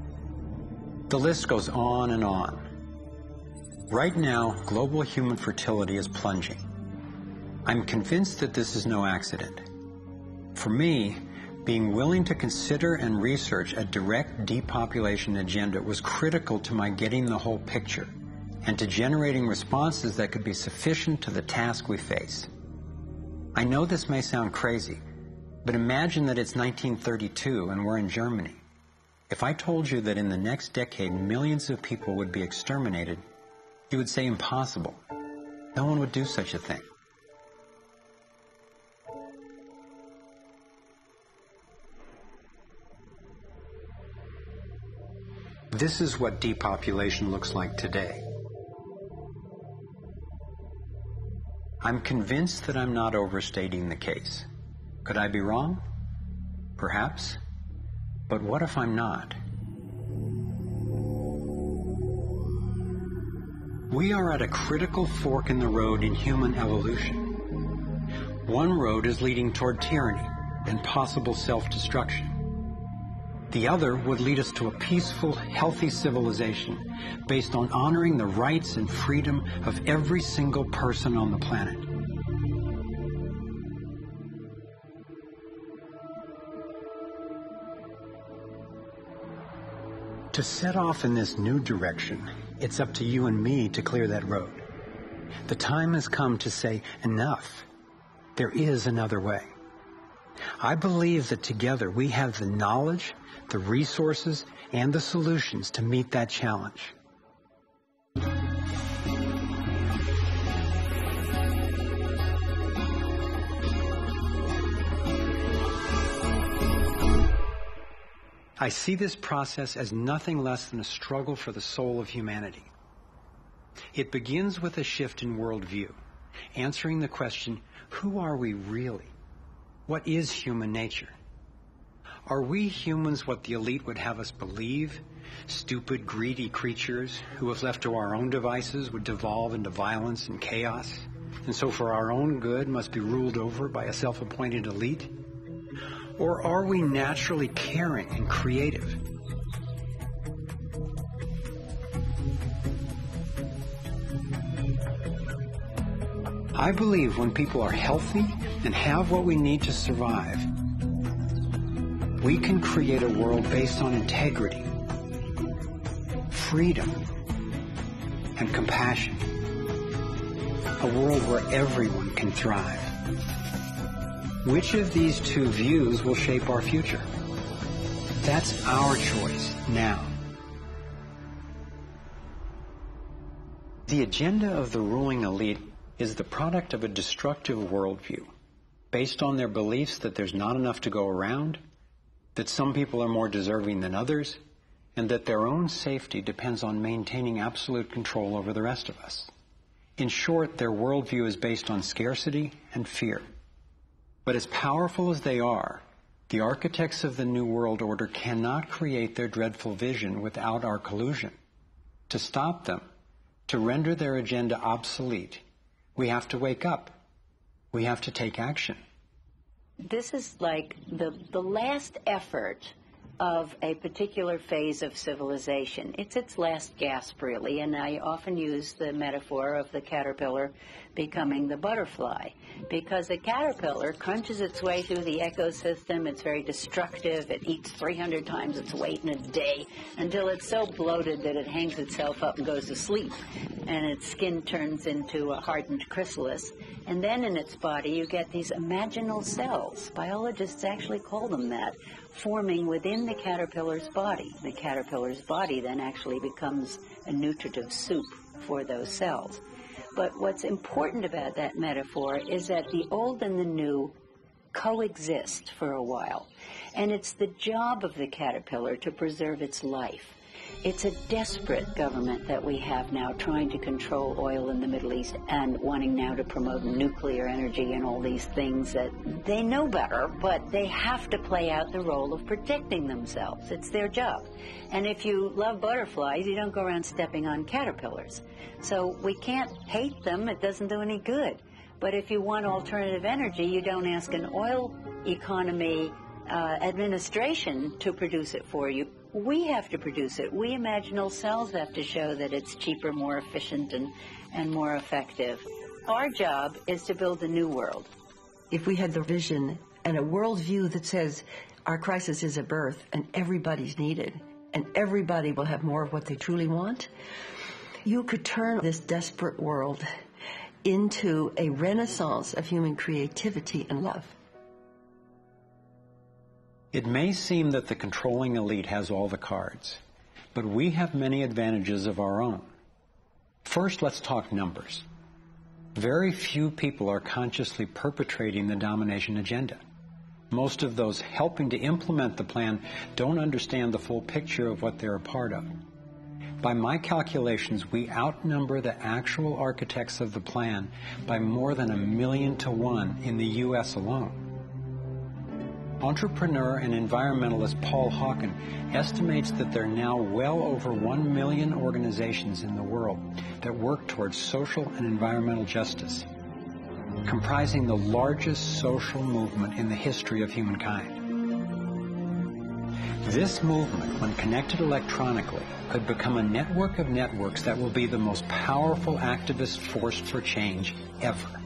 The list goes on and on. Right now, global human fertility is plunging. I'm convinced that this is no accident. For me, being willing to consider and research a direct depopulation agenda was critical to my getting the whole picture and to generating responses that could be sufficient to the task we face. I know this may sound crazy, but imagine that it's 1932 and we're in Germany. If I told you that in the next decade millions of people would be exterminated, you would say impossible. No one would do such a thing. This is what depopulation looks like today. I'm convinced that I'm not overstating the case. Could I be wrong? Perhaps. But what if I'm not? We are at a critical fork in the road in human evolution. One road is leading toward tyranny and possible self-destruction. The other would lead us to a peaceful, healthy civilization based on honoring the rights and freedom of every single person on the planet. To set off in this new direction, it's up to you and me to clear that road. The time has come to say, enough. There is another way. I believe that together we have the knowledge, the resources, and the solutions to meet that challenge. I see this process as nothing less than a struggle for the soul of humanity. It begins with a shift in worldview, answering the question, who are we really? What is human nature? Are we humans what the elite would have us believe? Stupid, greedy creatures who, if left to our own devices, would devolve into violence and chaos, and so for our own good must be ruled over by a self-appointed elite? Or are we naturally caring and creative? I believe when people are healthy and have what we need to survive, we can create a world based on integrity, freedom, and compassion. A world where everyone can thrive. Which of these two views will shape our future? That's our choice now. The agenda of the ruling elite is the product of a destructive worldview, based on their beliefs that there's not enough to go around, that some people are more deserving than others, and that their own safety depends on maintaining absolute control over the rest of us. In short, their worldview is based on scarcity and fear. But as powerful as they are, the architects of the New World Order cannot create their dreadful vision without our collusion. To stop them, to render their agenda obsolete, we have to wake up. We have to take action. This is like the last effort of a particular phase of civilization. It's its last gasp, really, and I often use the metaphor of the caterpillar becoming the butterfly, because the caterpillar crunches its way through the ecosystem. It's very destructive. It eats 300 times its weight in a day until it's so bloated that it hangs itself up and goes to sleep, and its skin turns into a hardened chrysalis. And then in its body you get these imaginal cells. Biologists actually call them that, forming within the caterpillar's body. The caterpillar's body then actually becomes a nutritive soup for those cells. But what's important about that metaphor is that the old and the new coexist for a while. And it's the job of the caterpillar to preserve its life. It's a desperate government that we have now trying to control oil in the Middle East and wanting now to promote nuclear energy and all these things that they know better, but they have to play out the role of protecting themselves. It's their job. And if you love butterflies, you don't go around stepping on caterpillars. So we can't hate them. It doesn't do any good. But if you want alternative energy, you don't ask an oil economy administration to produce it for you. We have to produce it. We imaginal cells have to show that it's cheaper, more efficient, and more effective. Our job is to build a new world. If we had the vision and a worldview that says our crisis is a birth and everybody's needed and everybody will have more of what they truly want, you could turn this desperate world into a renaissance of human creativity and love. It may seem that the controlling elite has all the cards, but we have many advantages of our own. First, let's talk numbers. Very few people are consciously perpetrating the domination agenda. Most of those helping to implement the plan don't understand the full picture of what they're a part of. By my calculations, we outnumber the actual architects of the plan by more than 1,000,000 to 1 in the U.S. alone. Entrepreneur and environmentalist Paul Hawken estimates that there are now well over 1 million organizations in the world that work towards social and environmental justice, comprising the largest social movement in the history of humankind. This movement, when connected electronically, could become a network of networks that will be the most powerful activist force for change ever.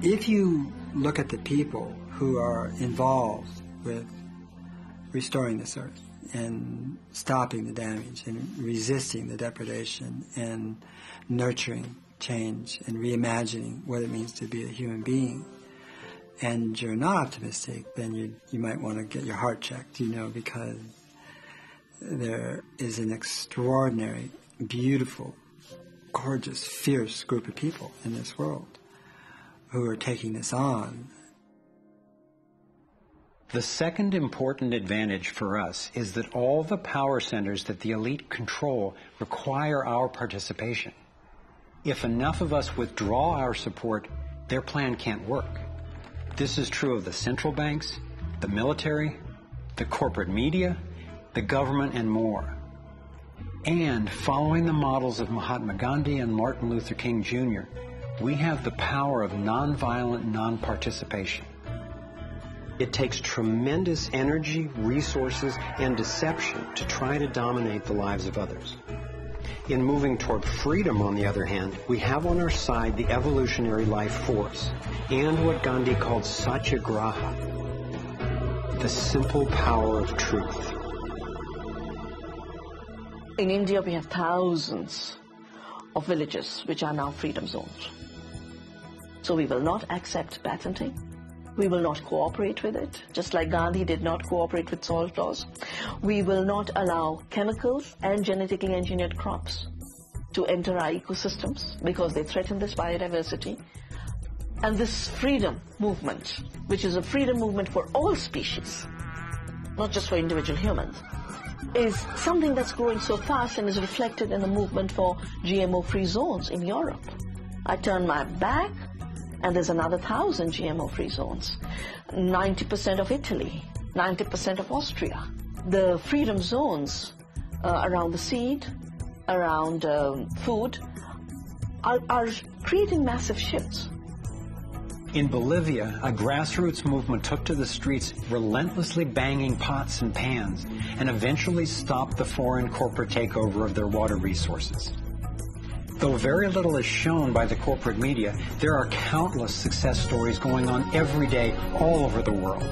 If you look at the people who are involved with restoring this earth and stopping the damage and resisting the depredation and nurturing change and reimagining what it means to be a human being, and you're not optimistic, then you might want to get your heart checked, because there is an extraordinary, beautiful, gorgeous, fierce group of people in this world who are taking this on. The second important advantage for us is that all the power centers that the elite control require our participation. If enough of us withdraw our support, their plan can't work. This is true of the central banks, the military, the corporate media, the government, and more. And following the models of Mahatma Gandhi and Martin Luther King Jr., we have the power of nonviolent non-participation. It takes tremendous energy, resources, and deception to try to dominate the lives of others. In moving toward freedom, on the other hand, we have on our side the evolutionary life force and what Gandhi called satyagraha, the simple power of truth. In India, we have thousands of villages which are now freedom zones. So we will not accept patenting. We will not cooperate with it, just like Gandhi did not cooperate with salt laws. We will not allow chemicals and genetically engineered crops to enter our ecosystems because they threaten this biodiversity. And this freedom movement, which is a freedom movement for all species, not just for individual humans, is something that's growing so fast and is reflected in the movement for GMO-free zones in Europe. I turn my back, and there's another 1,000 GMO-free zones. 90% of Italy, 90% of Austria. The freedom zones around the seed, around food, are creating massive shifts. In Bolivia, a grassroots movement took to the streets, relentlessly banging pots and pans, and eventually stopped the foreign corporate takeover of their water resources. Though very little is shown by the corporate media, there are countless success stories going on every day all over the world.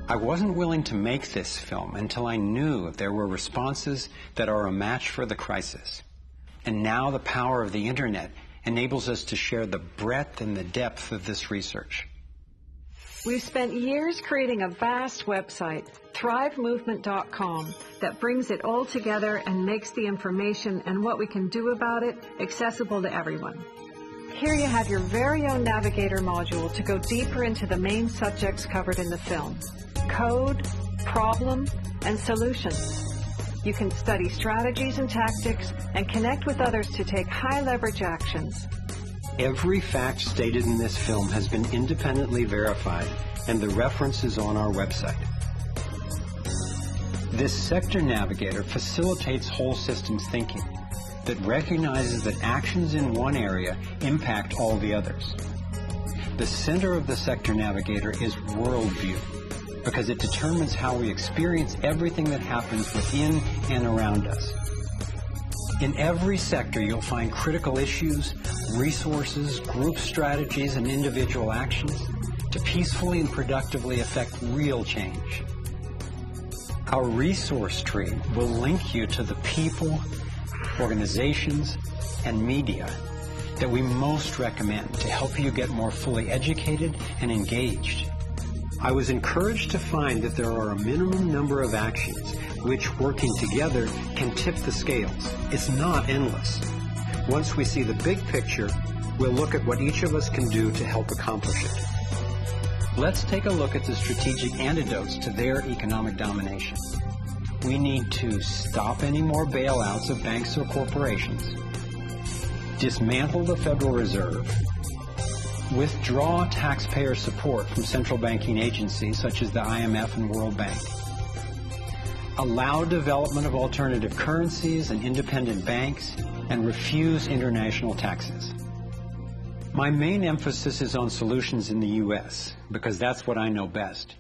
I wasn't willing to make this film until I knew there were responses that are a match for the crisis. And now the power of the internet enables us to share the breadth and the depth of this research. We've spent years creating a vast website, thrivemovement.com, that brings it all together and makes the information and what we can do about it accessible to everyone. Here you have your very own navigator module to go deeper into the main subjects covered in the film: code, problem, and solutions. You can study strategies and tactics and connect with others to take high-leverage actions. Every fact stated in this film has been independently verified, and the reference is on our website. This sector navigator facilitates whole systems thinking that recognizes that actions in one area impact all the others. The center of the sector navigator is worldview, because it determines how we experience everything that happens within and around us. In every sector, you'll find critical issues, resources, group strategies, and individual actions to peacefully and productively affect real change. Our resource tree will link you to the people, organizations, and media that we most recommend to help you get more fully educated and engaged. I was encouraged to find that there are a minimum number of actions which, working together, can tip the scales. It's not endless. Once we see the big picture, we'll look at what each of us can do to help accomplish it. Let's take a look at the strategic antidotes to their economic domination. We need to stop any more bailouts of banks or corporations, dismantle the Federal Reserve, withdraw taxpayer support from central banking agencies such as the IMF and World Bank, allow development of alternative currencies and independent banks, and refuse international taxes. My main emphasis is on solutions in the U.S., because that's what I know best.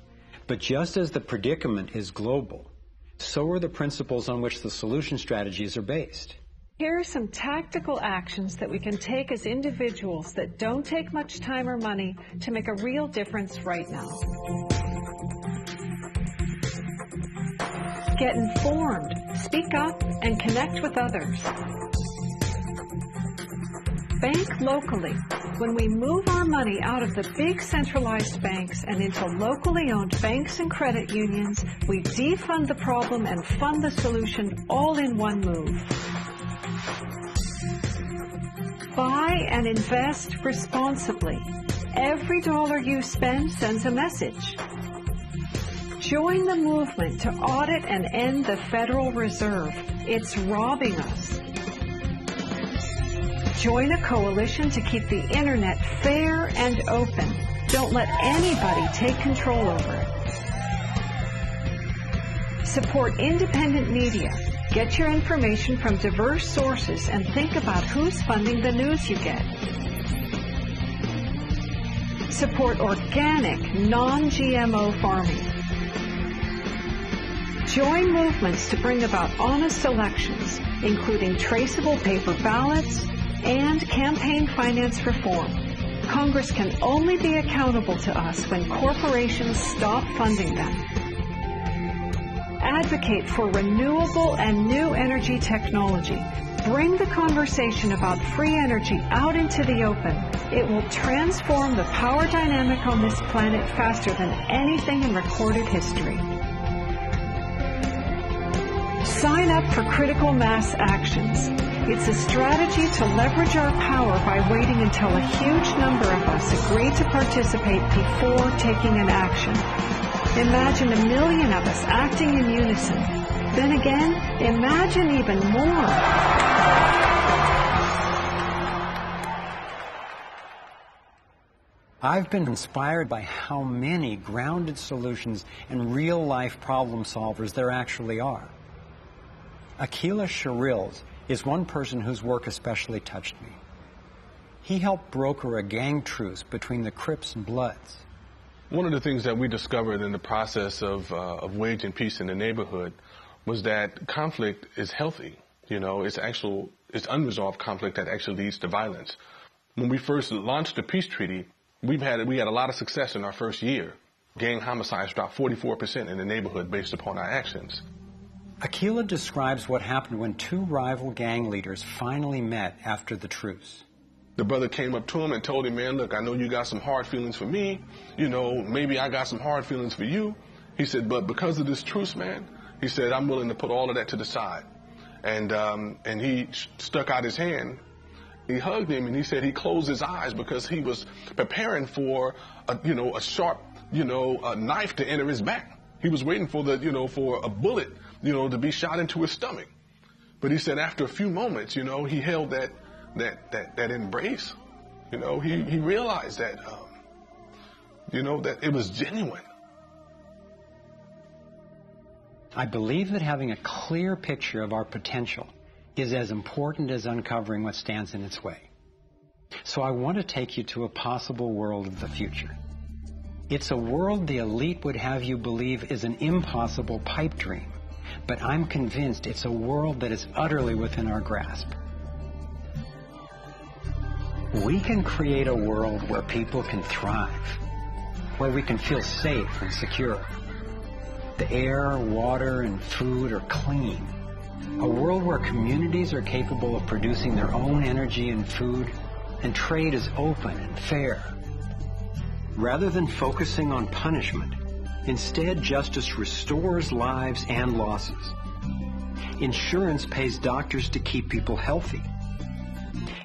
But just as the predicament is global, so are the principles on which the solution strategies are based. Here are some tactical actions that we can take as individuals that don't take much time or money to make a real difference right now. Get informed, speak up, and connect with others. Bank locally. When we move our money out of the big centralized banks and into locally owned banks and credit unions, we defund the problem and fund the solution all in one move. Buy and invest responsibly. Every dollar you spend sends a message. Join the movement to audit and end the Federal Reserve. It's robbing us. Join a coalition to keep the internet fair and open. Don't let anybody take control over it. Support independent media. Get your information from diverse sources and think about who's funding the news you get. Support organic, non-GMO farming. Join movements to bring about honest elections, including traceable paper ballots and campaign finance reform. Congress can only be accountable to us when corporations stop funding them. Advocate for renewable and new energy technology. bring the conversation about free energy out into the open, it will transform the power dynamic on this planet faster than anything in recorded history. Sign up for Critical Mass Actions. It's a strategy to leverage our power by waiting until a huge number of us agree to participate before taking an action. Imagine 1 million of us acting in unison. Then again, imagine even more. I've been inspired by how many grounded solutions and real-life problem solvers there actually are. Akila Sharils is one person whose work especially touched me. He helped broker a gang truce between the Crips and Bloods. One of the things that we discovered in the process of waging peace in the neighborhood was that conflict is healthy. You know, it's unresolved conflict that actually leads to violence. When we first launched the peace treaty, we had a lot of success in our first year. Gang homicides dropped 44% in the neighborhood based upon our actions. Akila describes what happened when two rival gang leaders finally met after the truce. The brother came up to him and told him, man, look, I know you got some hard feelings for me. You know, maybe I got some hard feelings for you. He said, but because of this truce, man, he said, I'm willing to put all of that to the side. And he stuck out his hand. He hugged him and he said he closed his eyes because he was preparing for a sharp, a knife to enter his back. He was waiting for for a bullet, to be shot into his stomach. But he said after a few moments, he held that embrace. He realized that, that it was genuine. I believe that having a clear picture of our potential is as important as uncovering what stands in its way. So I want to take you to a possible world of the future. It's a world the elite would have you believe is an impossible pipe dream, but I'm convinced it's a world that is utterly within our grasp. We can create a world where people can thrive, where we can feel safe and secure. The air, water, and food are clean. A world where communities are capable of producing their own energy and food, and trade is open and fair. Rather than focusing on punishment, instead justice restores lives and losses. Insurance pays doctors to keep people healthy.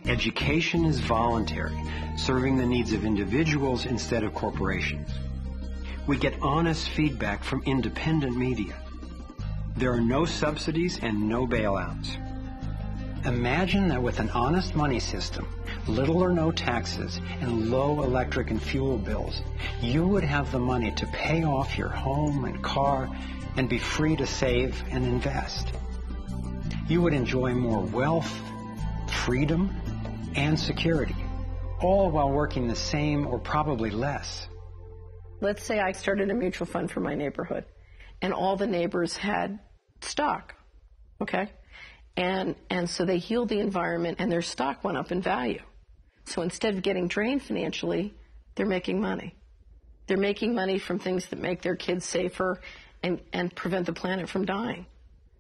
Education is voluntary, serving the needs of individuals instead of corporations. We get honest feedback from independent media. There are no subsidies and no bailouts. Imagine that with an honest money system, little or no taxes, and low electric and fuel bills, you would have the money to pay off your home and car and be free to save and invest. You would enjoy more wealth, freedom, and security, all while working the same or probably less. Let's say I started a mutual fund for my neighborhood, and all the neighbors had stock, okay? And so they healed the environment, and their stock went up in value. So instead of getting drained financially, they're making money. They're making money from things that make their kids safer and prevent the planet from dying.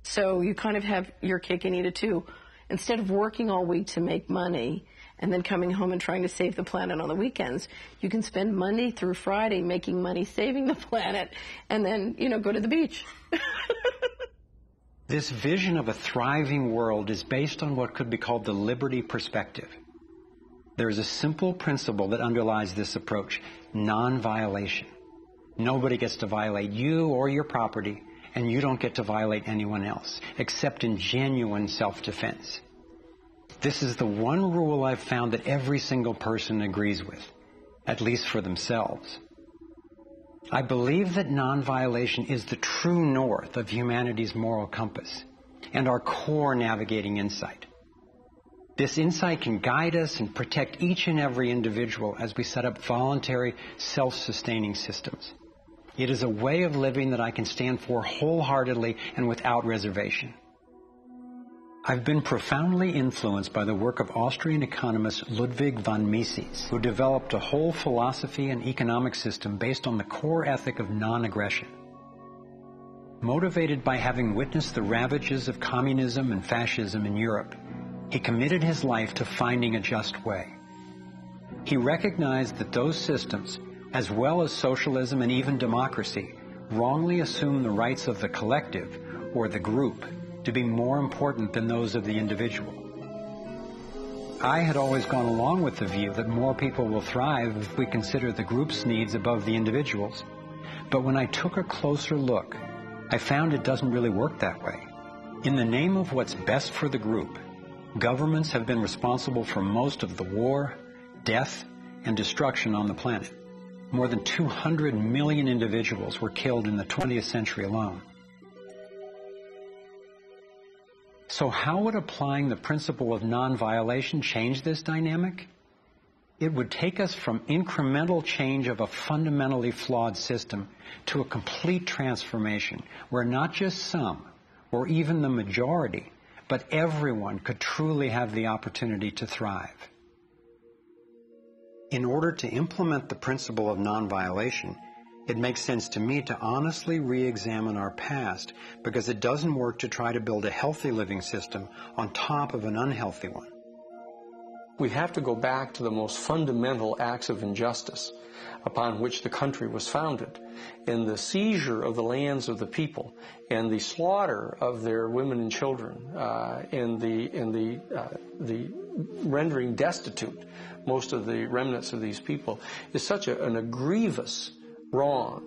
So you kind of have your cake and eat it too. Instead of working all week to make money and then coming home and trying to save the planet on the weekends, you can spend Monday through Friday making money saving the planet and then, go to the beach. This vision of a thriving world is based on what could be called the liberty perspective. There is a simple principle that underlies this approach: non-violation. Nobody gets to violate you or your property, and you don't get to violate anyone else, except in genuine self-defense. This is the one rule I've found that every single person agrees with, at least for themselves. I believe that non-violation is the true north of humanity's moral compass and our core navigating insight. This insight can guide us and protect each and every individual as we set up voluntary, self-sustaining systems. It is a way of living that I can stand for wholeheartedly and without reservation. I've been profoundly influenced by the work of Austrian economist Ludwig von Mises, who developed a whole philosophy and economic system based on the core ethic of non-aggression. Motivated by having witnessed the ravages of communism and fascism in Europe, He committed his life to finding a just way. He recognized that those systems, as well as socialism and even democracy, wrongly assume the rights of the collective, or the group, to be more important than those of the individual. I had always gone along with the view that more people will thrive if we consider the group's needs above the individual's. But when I took a closer look, I found it doesn't really work that way. In the name of what's best for the group, governments have been responsible for most of the war, death, and destruction on the planet. More than 200 million individuals were killed in the 20th century alone. So how would applying the principle of non-violation change this dynamic? It would take us from incremental change of a fundamentally flawed system to a complete transformation where not just some, or even the majority, but everyone could truly have the opportunity to thrive. In order to implement the principle of non-violation, it makes sense to me to honestly re-examine our past, because it doesn't work to try to build a healthy living system on top of an unhealthy one. We have to go back to the most fundamental acts of injustice upon which the country was founded, in the seizure of the lands of the people, and the slaughter of their women and children, and the rendering destitute most of the remnants of these people, is such a grievous wrong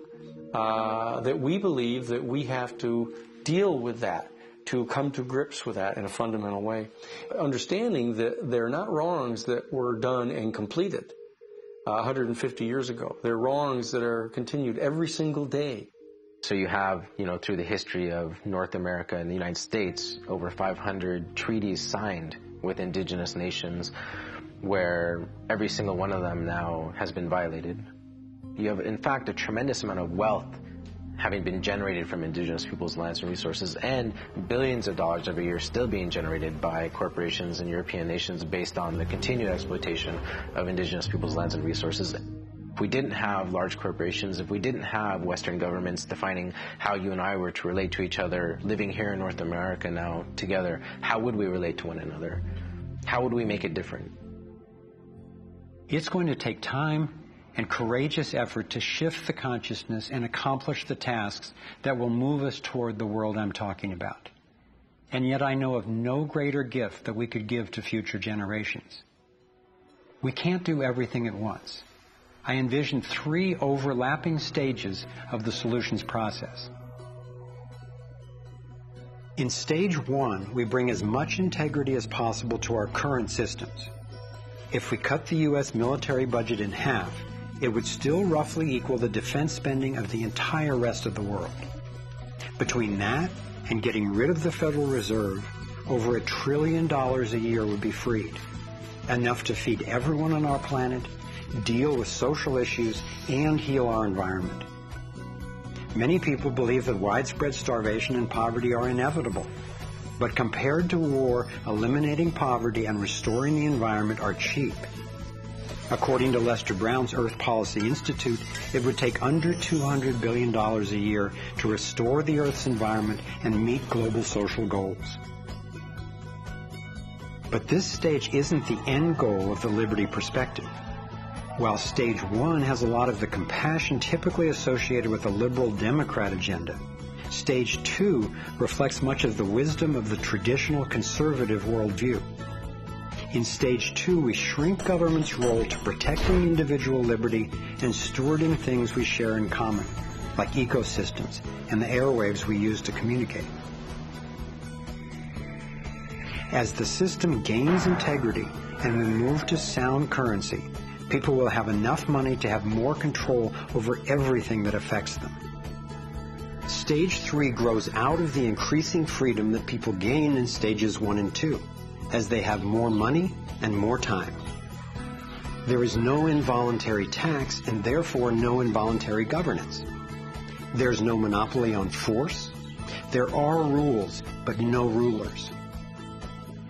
that we believe that we have to deal with that, to come to grips with that in a fundamental way. Understanding that they're not wrongs that were done and completed 150 years ago. They're wrongs that are continued every single day. So you have, through the history of North America and the United States, over 500 treaties signed with indigenous nations where every single one of them now has been violated. You have, in fact, a tremendous amount of wealth having been generated from indigenous people's lands and resources, and billions of dollars every year still being generated by corporations and European nations based on the continued exploitation of indigenous people's lands and resources. If we didn't have large corporations, if we didn't have Western governments defining how you and I were to relate to each other, living here in North America now together, how would we relate to one another? How would we make it different? It's going to take time and courageous effort to shift the consciousness and accomplish the tasks that will move us toward the world I'm talking about. And yet I know of no greater gift that we could give to future generations. We can't do everything at once. I envision 3 overlapping stages of the solutions process. In stage 1, we bring as much integrity as possible to our current systems. If we cut the U.S. military budget in half, it would still roughly equal the defense spending of the entire rest of the world. Between that and getting rid of the Federal Reserve, over $1 trillion a year would be freed, enough to feed everyone on our planet, deal with social issues, and heal our environment. Many people believe that widespread starvation and poverty are inevitable, but compared to war, eliminating poverty and restoring the environment are cheap. According to Lester Brown's Earth Policy Institute, it would take under $200 billion a year to restore the Earth's environment and meet global social goals. But this stage isn't the end goal of the liberty perspective. While stage 1 has a lot of the compassion typically associated with a liberal Democrat agenda, stage 2 reflects much of the wisdom of the traditional conservative worldview. In stage 2, we shrink government's role to protecting individual liberty and stewarding things we share in common, like ecosystems and the airwaves we use to communicate. As the system gains integrity and we move to sound currency, people will have enough money to have more control over everything that affects them. Stage 3 grows out of the increasing freedom that people gain in stages 1 and 2, as they have more money and more time. There is no involuntary tax and therefore no involuntary governance. There's no monopoly on force. There are rules, but no rulers.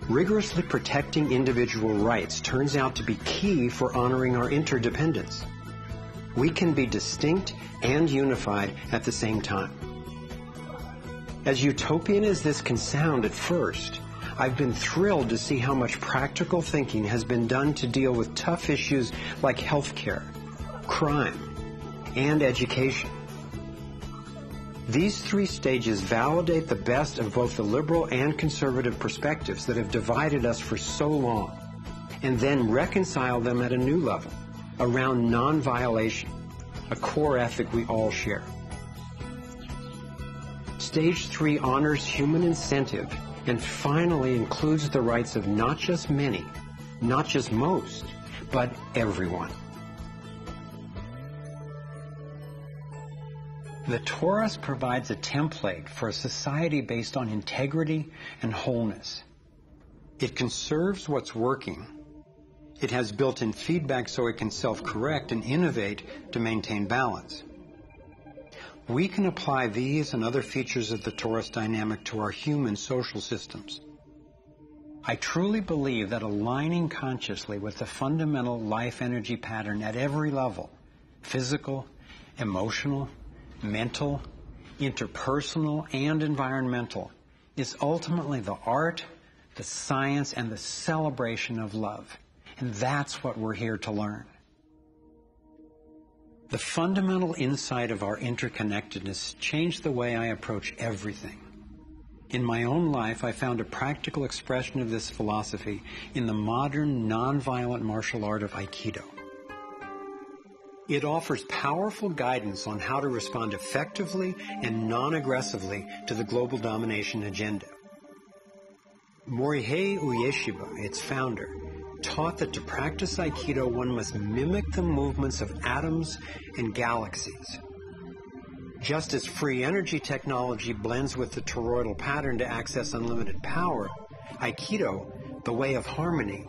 Rigorously protecting individual rights turns out to be key for honoring our interdependence. We can be distinct and unified at the same time. As utopian as this can sound at first, I've been thrilled to see how much practical thinking has been done to deal with tough issues like healthcare, crime, and education. These three stages validate the best of both the liberal and conservative perspectives that have divided us for so long, and then reconcile them at a new level, around non-violation, a core ethic we all share. Stage 3 honors human incentive and finally includes the rights of not just many, not just most, but everyone. The Torus provides a template for a society based on integrity and wholeness. It conserves what's working. It has built-in feedback so it can self-correct and innovate to maintain balance. We can apply these and other features of the Torus dynamic to our human social systems. I truly believe that aligning consciously with the fundamental life energy pattern at every level, physical, emotional, mental, interpersonal, and environmental, is ultimately the art, the science, and the celebration of love. And that's what we're here to learn. The fundamental insight of our interconnectedness changed the way I approach everything. In my own life, I found a practical expression of this philosophy in the modern, nonviolent martial art of Aikido. It offers powerful guidance on how to respond effectively and non-aggressively to the global domination agenda. Morihei Ueshiba, its founder, taught that to practice Aikido, one must mimic the movements of atoms and galaxies. Just as free energy technology blends with the toroidal pattern to access unlimited power, Aikido, the way of harmony,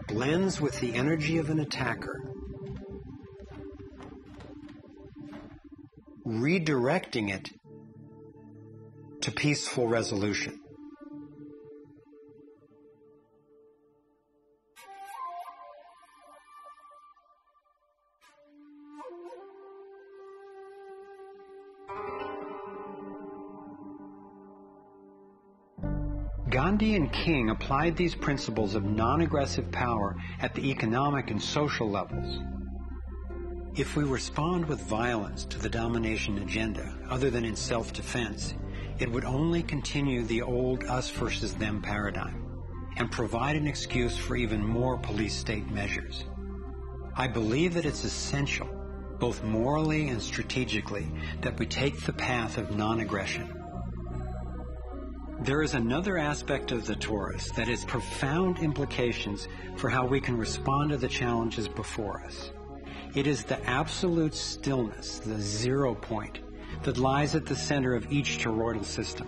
blends with the energy of an attacker, redirecting it to peaceful resolution. Gandhi and King applied these principles of non-aggressive power at the economic and social levels. If we respond with violence to the domination agenda, other than in self-defense, it would only continue the old us versus them paradigm and provide an excuse for even more police state measures. I believe that it's essential, both morally and strategically, that we take the path of non-aggression. There is another aspect of the Torus that has profound implications for how we can respond to the challenges before us. It is the absolute stillness, the 0 point, that lies at the center of each toroidal system.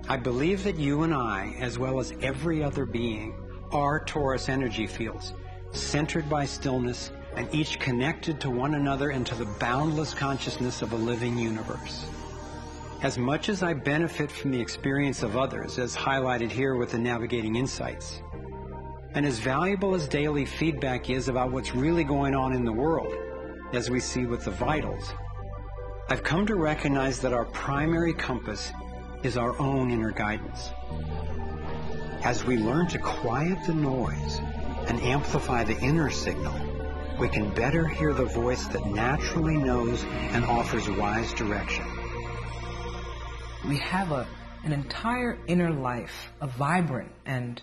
I believe that you and I, as well as every other being, are Torus energy fields, centered by stillness and each connected to one another and to the boundless consciousness of a living universe. As much as I benefit from the experience of others, as highlighted here with the Navigating Insights, and as valuable as daily feedback is about what's really going on in the world, as we see with the vitals, I've come to recognize that our primary compass is our own inner guidance. As we learn to quiet the noise and amplify the inner signal, we can better hear the voice that naturally knows and offers wise direction. We have an entire inner life, a vibrant and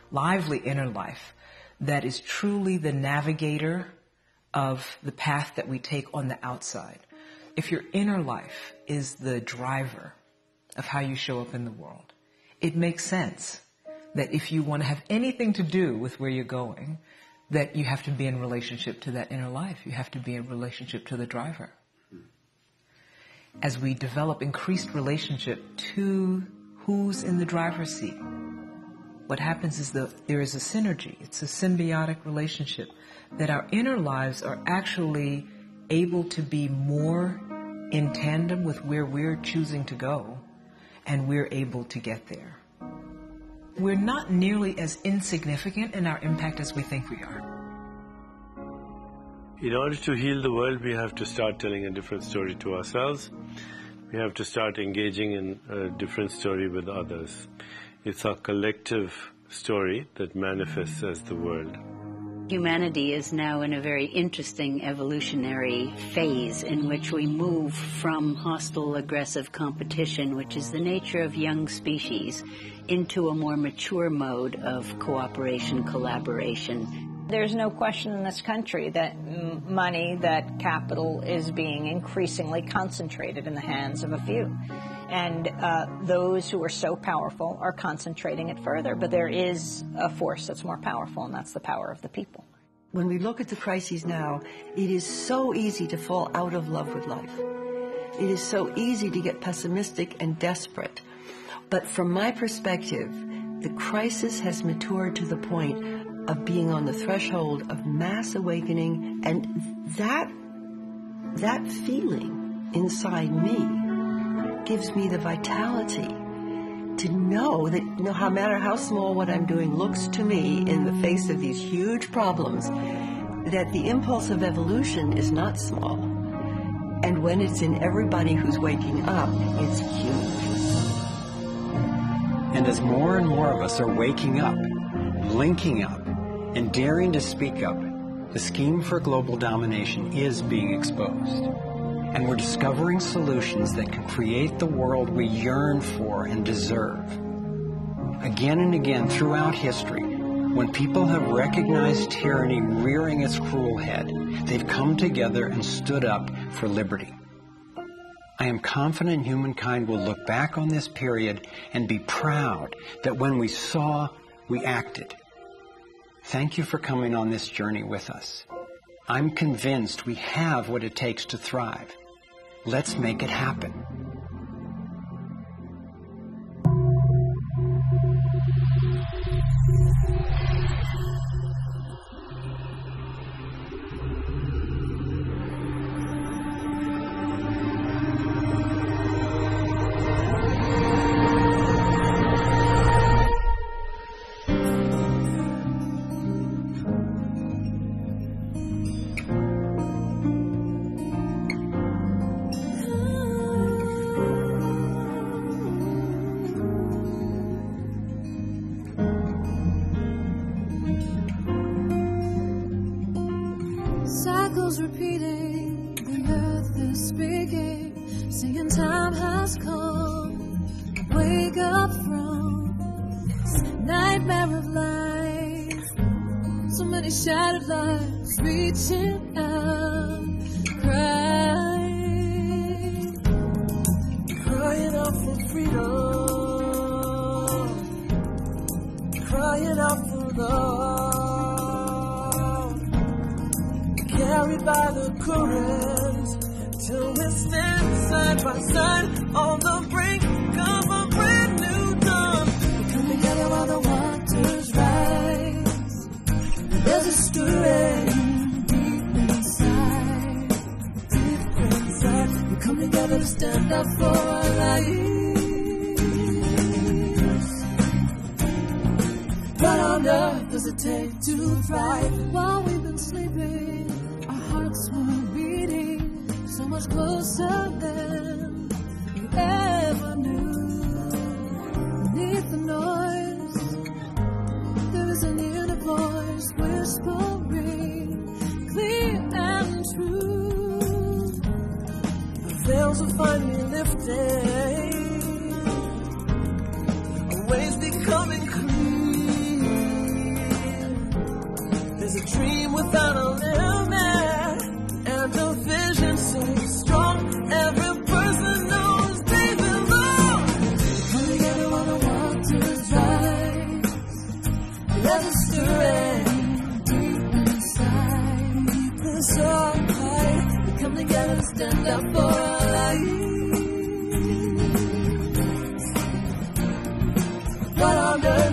lively inner life that is truly the navigator of the path that we take on the outside. If your inner life is the driver of how you show up in the world, it makes sense that if you want to have anything to do with where you're going, that you have to be in relationship to that inner life. You have to be in relationship to the driver. As we develop increased relationship to who's in the driver's seat, what happens is that there is a synergy. It's a symbiotic relationship that our inner lives are actually able to be more in tandem with where we're choosing to go, and we're able to get there. We're not nearly as insignificant in our impact as we think we are. In order to heal the world, we have to start telling a different story to ourselves. We have to start engaging in a different story with others. It's our collective story that manifests as the world. Humanity is now in a very interesting evolutionary phase in which we move from hostile, aggressive competition, which is the nature of young species, into a more mature mode of cooperation, collaboration. There's no question in this country that money, that capital is being increasingly concentrated in the hands of a few. And those who are so powerful are concentrating it further. But there is a force that's more powerful, and that's the power of the people. When we look at the crises now, it is so easy to fall out of love with life. It is so easy to get pessimistic and desperate. But from my perspective, the crisis has matured to the point of being on the threshold of mass awakening, and that feeling inside me gives me the vitality to know that no matter how small what I'm doing looks to me in the face of these huge problems, that the impulse of evolution is not small. And when it's in everybody who's waking up, it's huge. And as more and more of us are waking up, linking up, and daring to speak up, the scheme for global domination is being exposed. And we're discovering solutions that can create the world we yearn for and deserve. Again and again throughout history, when people have recognized tyranny rearing its cruel head, they've come together and stood up for liberty. I am confident humankind will look back on this period and be proud that when we saw, we acted. Thank you for coming on this journey with us. I'm convinced we have what it takes to thrive. Let's make it happen. Cycles repeating, the earth is speaking, singing time has come. Wake up from this nightmare of life. So many shattered lives reaching out, crying, crying out for freedom, crying out for love. Carried by the current, till we stand side by side on the brink of a brand new dawn. We come together while the waters rise. There's a story deep inside. We come together to stand up for our lives. What on earth does it take to thrive? While we've been sleeping, our hearts were beating so much closer than we ever knew. Beneath the noise, there is an inner voice whispering, clear and true. The veils will finally lifting, our ways becoming clean. There's a dream without a limit, and a vision so strong, every person knows they belong. Come together while the waters rise. There's a stirring deep inside. We come together to stand up for our lives. What on earth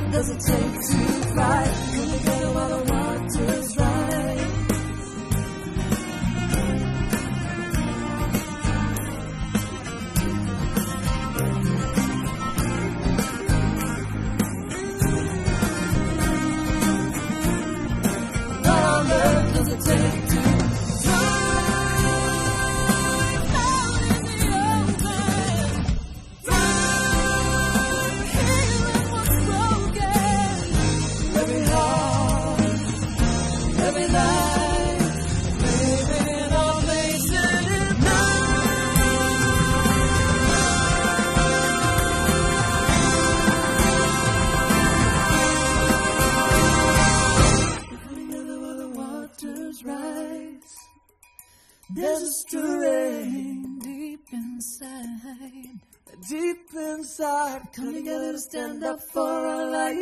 inside, deep inside, come together to stand up for our life.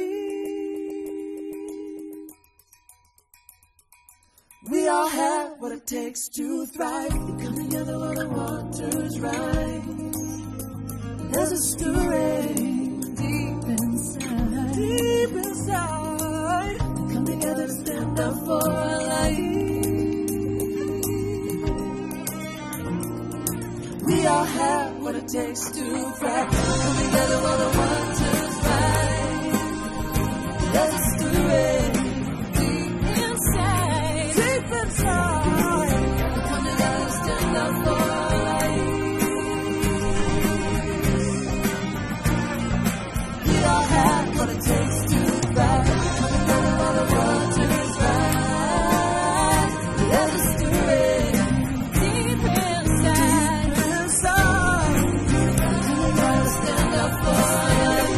We all have what it takes to thrive. We come together while the water's right. There's a stirring deep inside. Come together to stand up for our life. We all have what it takes to thrive. Come together while the water's right. There's a stirring deep inside. Come together to stand up for our life. We all have what it takes to thrive. Come together while the water's right. There's a stirring deep inside. Come together to stand up for our life.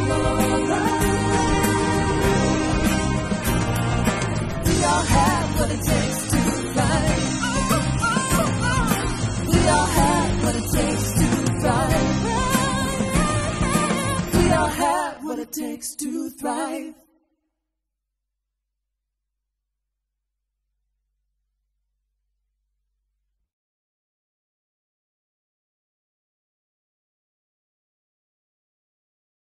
We all have what it takes to thrive. We all have what it takes to thrive. We all have what it takes to thrive.